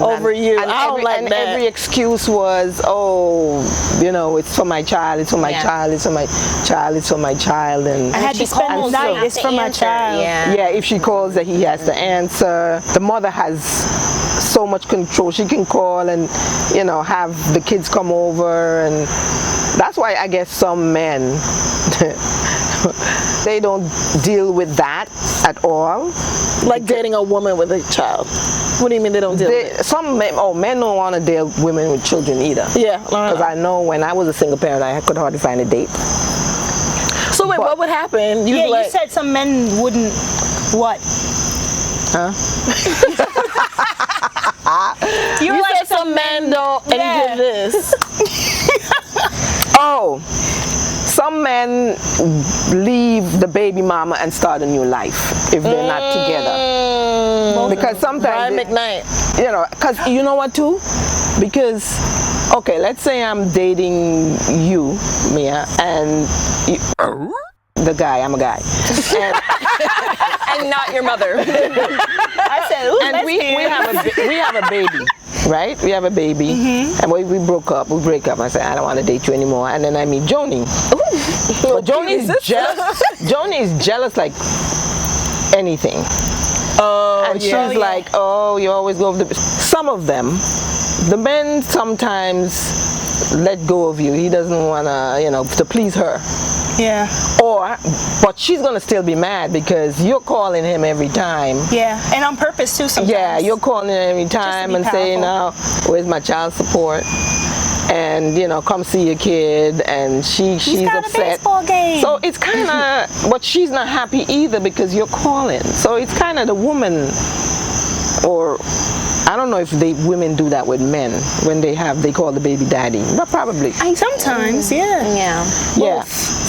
Over you. I don't like that. Every excuse was, it's for my child, it's for my child, it's for my child, it's for my child. And I had to spend the night, it's for my child. Yeah, if she calls that he has to answer. The mother has so much control. She can call and, have the kids come over. And that's why I guess some men, they don't deal with that at all. Like dating a woman with a child. What do you mean they don't deal with it? Some men, men don't want to date women with children either. Yeah. Because I know when I was a single parent, I could hardly find a date. So wait, what would happen? You said some men wouldn't, what? Huh? you said like some men don't, and you did this. Some men leave the baby mama and start a new life if they're not together. Because sometimes, McKnight. because you know what too? Because, okay, let's say I'm dating you, Mia, and the guy, I'm a guy. And not your mother. I said, ooh, And we have a baby. Right? We have a baby, and we broke up. We break up. I said, I don't want to date you anymore. And then I meet Joni. But Joni is jealous. Joni is jealous like anything. And she's like, you always go over the... Some of them, the men sometimes let go of you. He doesn't want to, to please her. Yeah. But she's going to still be mad because you're calling him every time. Yeah, and on purpose too sometimes. Yeah, you're calling him every time and saying, where's my child support? And, come see your kid. And she's got upset. A baseball game. So it's kind of, but she's not happy either because you're calling. So it's kind of the woman, or I don't know if women do that with men when they call the baby daddy, but probably. Sometimes, yeah.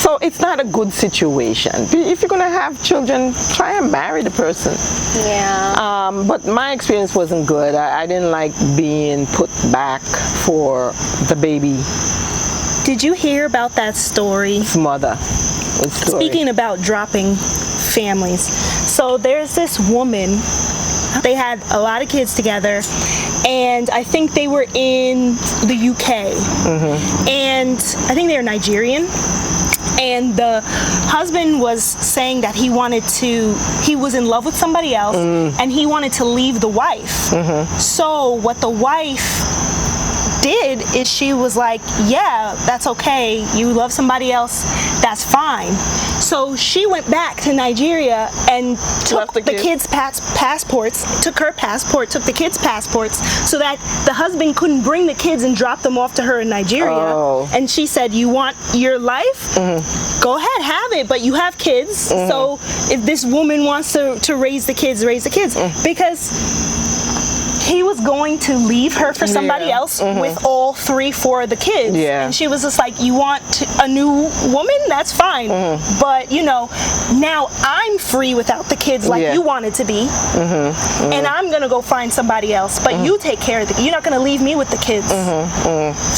So it's not a good situation. If you're gonna have children, try and marry the person. Yeah. But my experience wasn't good. I didn't like being put back for the baby. Did you hear about that story? Mother. Speaking about dropping families. So there's this woman. They had a lot of kids together, and I think they were in the UK. And I think they were Nigerian. And the husband was saying that he was in love with somebody else, and he wanted to leave the wife. So what the wife did is she was like, yeah, that's okay. You love somebody else, that's fine. So she went back to Nigeria and took the kids' passports, took her passport, took the kids' passports, so that the husband couldn't bring the kids and drop them off to her in Nigeria. And she said, you want your life? Go ahead, have it, but you have kids. So if this woman wants to raise the kids, raise the kids. Because he was going to leave her for somebody else with all 3-4 of the kids. And she was just like, you want a new woman? That's fine. But, now I'm free without the kids like you wanted to be. And I'm going to go find somebody else. But you take care of you're not going to leave me with the kids.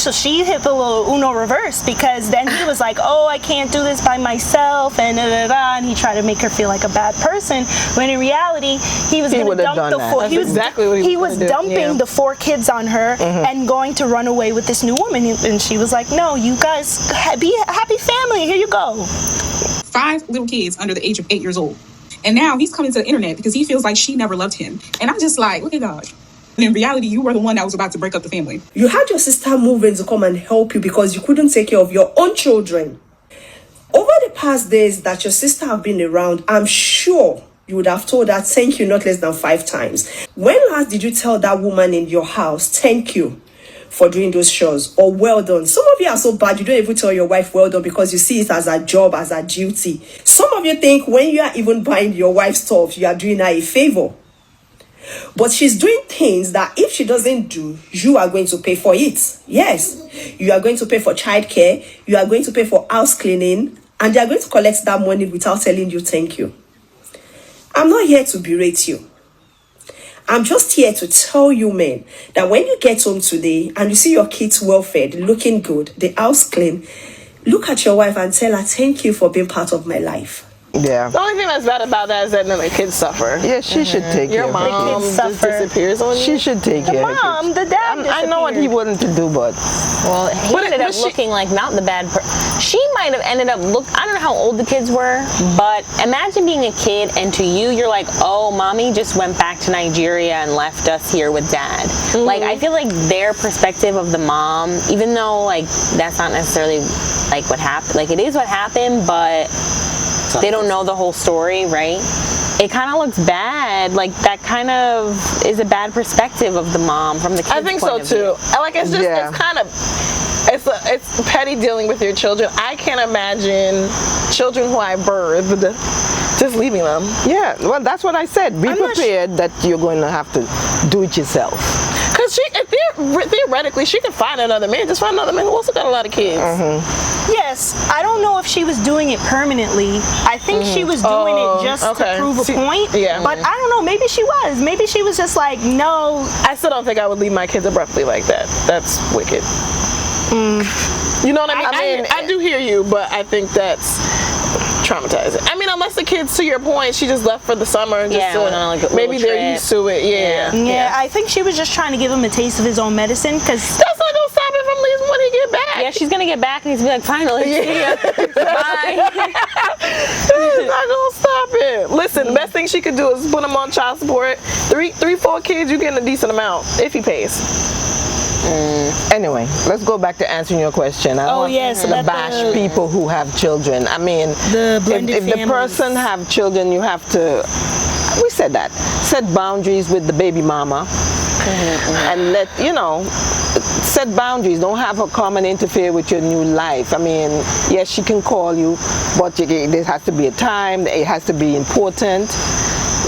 So she hit the little Uno reverse, because then he was like, oh, I can't do this by myself, and and he tried to make her feel like a bad person, when in reality, he was going to dump the 4. He was dumping the 4 kids on her and going to run away with this new woman. And she was like, no, you guys be a happy family. Here you go. 5 little kids under the age of 8 years old. And now he's coming to the internet because he feels like she never loved him. And I'm just like, look at God. And in reality, you were the one that was about to break up the family. You had your sister move in to come and help you because you couldn't take care of your own children. Over the past days that your sister have been around, I'm sure you would have told her thank you not less than 5 times. When last did you tell that woman in your house thank you for doing those chores, or well done? Some of you are so bad you don't even tell your wife well done because you see it as a job, as a duty. Some of you think when you are even buying your wife stuff, you are doing her a favor. But she's doing things that if she doesn't do, you are going to pay for it. Yes, you are going to pay for childcare, you are going to pay for house cleaning, and they are going to collect that money without telling you thank you. I'm not here to berate you. I'm just here to tell you, men, that when you get home today and you see your kids well fed, looking good, the house clean, look at your wife and tell her, thank you for being part of my life. Yeah. The only thing that's bad about that is that then the kids suffer. Yeah, she should take care Your of mom her kids just suffer. disappears on you. She should take care of her Mom, kids. the dad I know what he disappeared. wanted to do, but Well, he ended up looking like not the bad she might have ended up I don't know how old the kids were, but imagine being a kid and to you, you're like, oh, mommy just went back to Nigeria and left us here with dad. Like, I feel like their perspective of the mom, even though, like, that's not necessarily, like, what happened. Like, it is what happened, but they don't know the whole story, right? It kind of looks bad. Like, that kind of is a bad perspective of the mom from the kid's I think so point of view. too. Like it's just Yeah. it's kind of it's petty dealing with your children. I can't imagine children who I birthed just leaving them. yeah, well, that's what I said. Be I'm not prepared that you're going to have to do it yourself. Because theoretically, she could find another man. Just find another man who also got a lot of kids. Yes, I don't know if she was doing it permanently. I think she was doing it just okay. to prove a point. Yeah. But I don't know, maybe she was. Maybe she was just like, no. I still don't think I would leave my kids abruptly like that. That's wicked. You know what I mean? I do hear you, but I think that's traumatizing. I mean, unless the kids, to your point, she just left for the summer. Just Yeah, went on, like, a maybe little they're trip. used to it. Yeah. Yeah, I think she was just trying to give him a taste of his own medicine because That's not gonna stop it from leaving when he get back. Yeah, she's gonna get back and he's gonna be like, finally, see ya. Bye. It's not gonna stop it. Listen, the best thing she could do is put him on child support. 4 kids, you getting a decent amount if he pays. Anyway, let's go back to answering your question. I don't want yes, to about bash the- people who have children. I mean, The blended if the families. person have children, you have to, we said that, set boundaries with the baby mama and let, set boundaries. Don't have her come and interfere with your new life. I mean, yes, she can call you, but there has to be a time. It has to be important.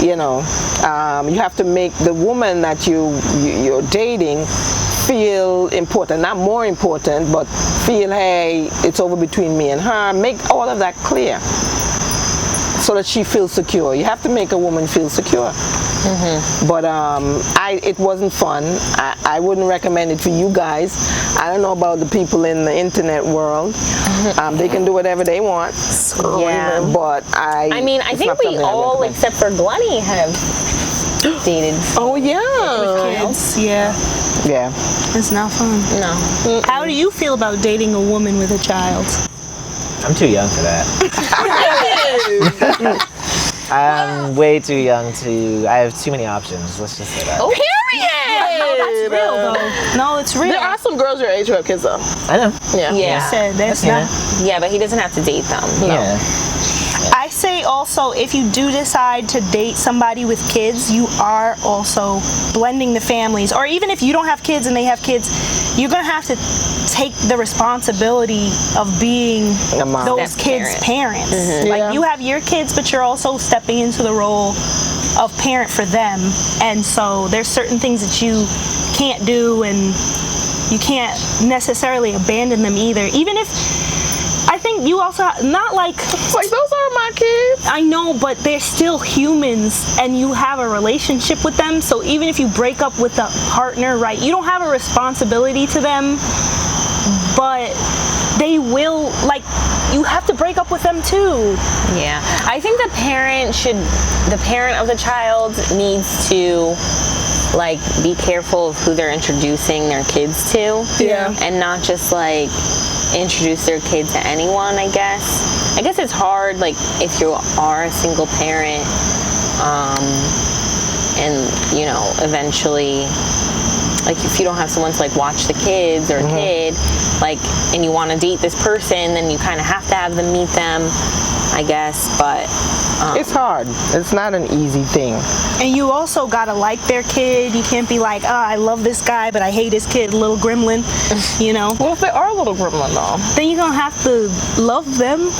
You have to make the woman that you're dating feel important, not more important, but feel, hey, it's over between me and her. Make all of that clear so that she feels secure. You have to make a woman feel secure. But it wasn't fun. I wouldn't recommend it for you guys. I don't know about the people in the internet world. They can do whatever they want. Yeah. But I mean, I it's think not we something I all, recommend. except for Glennie, have dated. Oh yeah. kids, yeah, Yeah. it's not fun. No. How do you feel about dating a woman with a child? I'm too young for that. I'm way too young to. I have too many options. Let's just say that. Period. No, that's real though. No, it's real. There are some girls your age who have kids though. I know. Yeah. Yeah. Said that's Yeah. not. Yeah, but he doesn't have to date them. Yeah. I say also, if you do decide to date somebody with kids, you are also blending the families. Or even if you don't have kids and they have kids, you're gonna have to take the responsibility of being A mom. those kids' parents. Yeah. Like you have your kids, but you're also stepping into the role of parent for them. And so there's certain things that you can't do, and you can't necessarily abandon them either. Even if I think you also not like Like those are my kids. I know, but they're still humans and you have a relationship with them. So even if you break up with a partner, right, you don't have a responsibility to them, but they will, like, you have to break up with them too. Yeah. I think the parent of the child needs to, like, be careful of who they're introducing their kids to. Yeah. And not just, like, introduce their kid to anyone, I guess. I guess it's hard, like, if you are a single parent, and, eventually, like, if you don't have someone to, like, watch the kids or a kid, like, and you want to date this person, then you kind of have to have them meet them, I guess, but... It's hard. It's not an easy thing. And you also gotta like their kid. You can't be like, oh, I love this guy, but I hate his kid, little gremlin, Well, if they are a little gremlin though. Then you're gonna have to love them.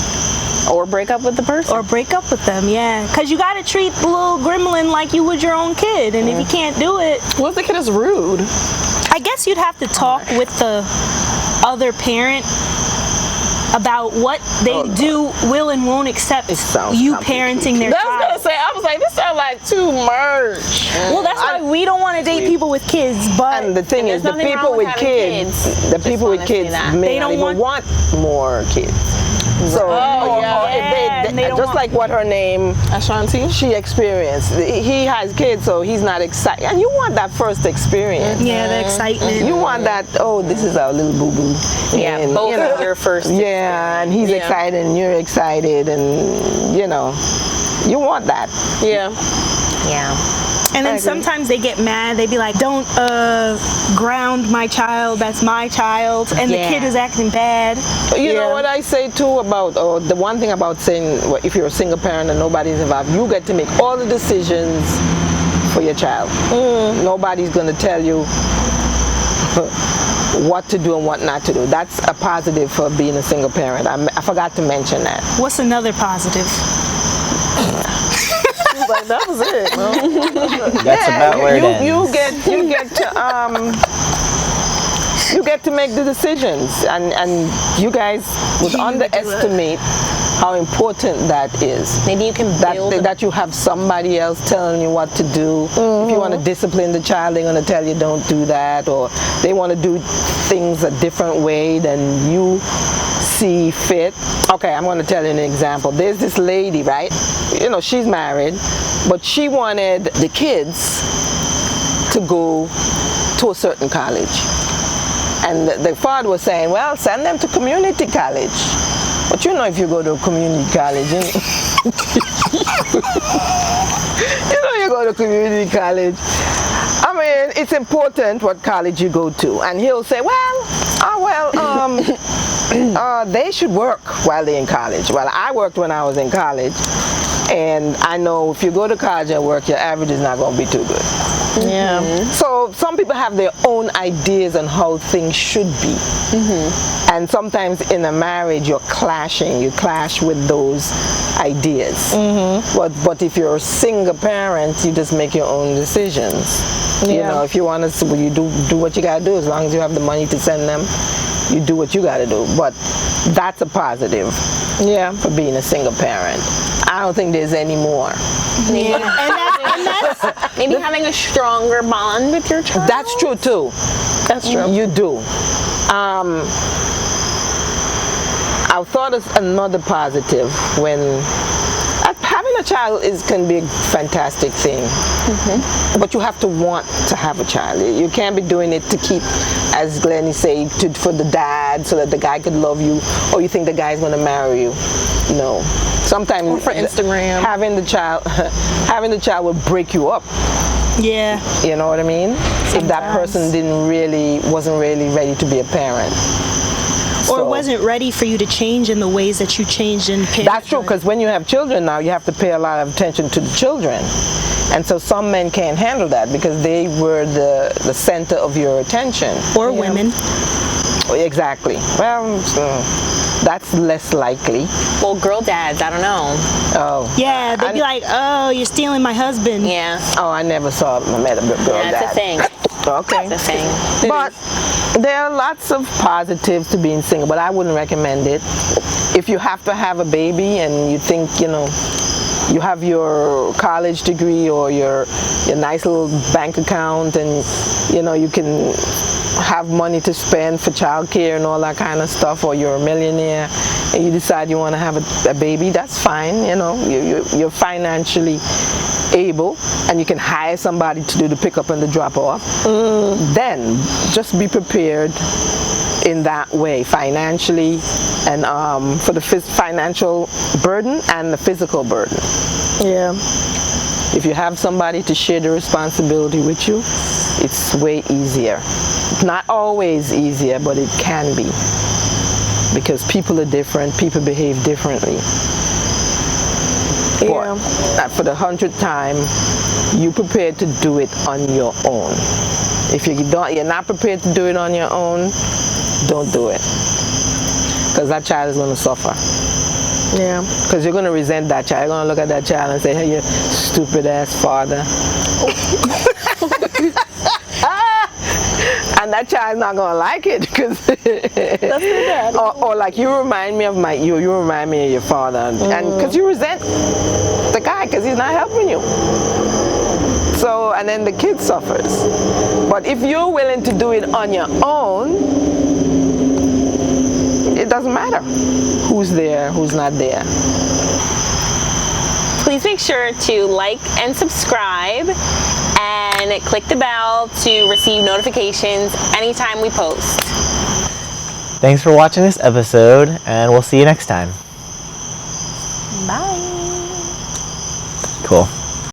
Or break up with the person. Or break up with them, yeah. Because you got to treat the little gremlin like you would your own kid. And if you can't do it... What if the kid is rude? I guess you'd have to talk with the other parent about what they do, will, and won't accept sounds you complicated. parenting their That's gonna child. say. I was like, this sounds like too much. Well, that's why we don't want to date people with kids, but... And the thing is, the nothing wrong people with with having kids, kids. the Just people with wanna say kids that. may They not don't even want more kids. So, Oh, or yeah. if and they don't just want- like what her name Ashanti? she experienced. He has kids, so he's not excited. And you want that first experience. Yeah, the excitement. You want that, oh, this is our little boo-boo. Yeah, And, both you know, of your first. yeah, and he's Yeah. excited and you're excited and, you know, you want that. Yeah. Yeah. And then sometimes they get mad. They be like, don't ground my child. That's my child. And the Yeah. kid is acting bad. You know Yeah. what I say too about, the one thing about saying, well, if you're a single parent and nobody's involved, you get to make all the decisions for your child. Nobody's going to tell you what to do and what not to do. That's a positive for being a single parent. I forgot to mention that. What's another positive? Like, that was it. That's about where it ends. You get to make the decisions, and you guys would underestimate how important that is. Maybe you can build. That you have somebody else telling you what to do. If you want to discipline the child, they're going to tell you don't do that, or they want to do things a different way than you see fit. Okay, I'm going to tell you an example. There's this lady, right? You know, she's married, but she wanted the kids to go to a certain college. And the father was saying, well, send them to community college. But you know, if you go to a community college, you go to community college. I mean, it's important what college you go to. And he'll say, they should work while they're in college. Well, I worked when I was in college. And I know if you go to college and work, your average is not going to be too good. Yeah. So some people have their own ideas on how things should be. And sometimes in a marriage you're clashing. You clash with those ideas. But if you're a single parent, you just make your own decisions. You know, if you want to, you do what you got to do. As long as you have the money to send them, you do what you got to do. But that's a positive. Yeah, for being a single parent. I don't think there's any more. Yeah. and that's maybe having a stronger bond with your child. That's true too. That's true. You do. I thought of another positive when having a child can be a fantastic thing. But you have to want to have a child. You can't be doing it to keep, as Glennie said, for the dad, so that the guy could love you, or you think the guy's going to marry you. No. Sometimes Or for Instagram. having the child will break you up. Yeah. You know what I mean? If that person wasn't really ready to be a parent. Or wasn't ready for you to change in the ways that you changed in parenthood. That's true, because when you have children now, you have to pay a lot of attention to the children. And so some men can't handle that because they were the center of your attention. Or women. Exactly. Well, that's less likely. Well, girl dads, I don't know. Oh. Yeah, they'd be like, oh, you're stealing my husband. Yeah. Oh, I never met a girl dad. That's a thing. Okay. That's a thing. But there are lots of positives to being single, but I wouldn't recommend it. If you have to have a baby and you think, you have your college degree or your nice little bank account and, you can have money to spend for childcare and all that kind of stuff, or you're a millionaire and you decide you want to have a baby, that's fine. You're financially able and you can hire somebody to do the pick up and the drop off. Then just be prepared in that way, financially, and for the financial burden and the physical burden. Yeah. If you have somebody to share the responsibility with you, it's way easier. It's not always easier, but it can be. Because people are different, people behave differently. Yeah. But for the 100th time, you prepared to do it on your own. If you're not prepared to do it on your own, don't do it. Because that child is going to suffer. Yeah. Because you're going to resent that child. You're going to look at that child and say, hey, you stupid ass father. And that child's not going to like it because or like you remind me of you remind me of your father, and because you resent the guy because he's not helping you. So, and then the kid suffers. But if you're willing to do it on your own, it doesn't matter who's there, who's not there. please make sure to like and subscribe and click the bell to receive notifications anytime we post. Thanks for watching this episode, and we'll see you next time. Bye. Cool.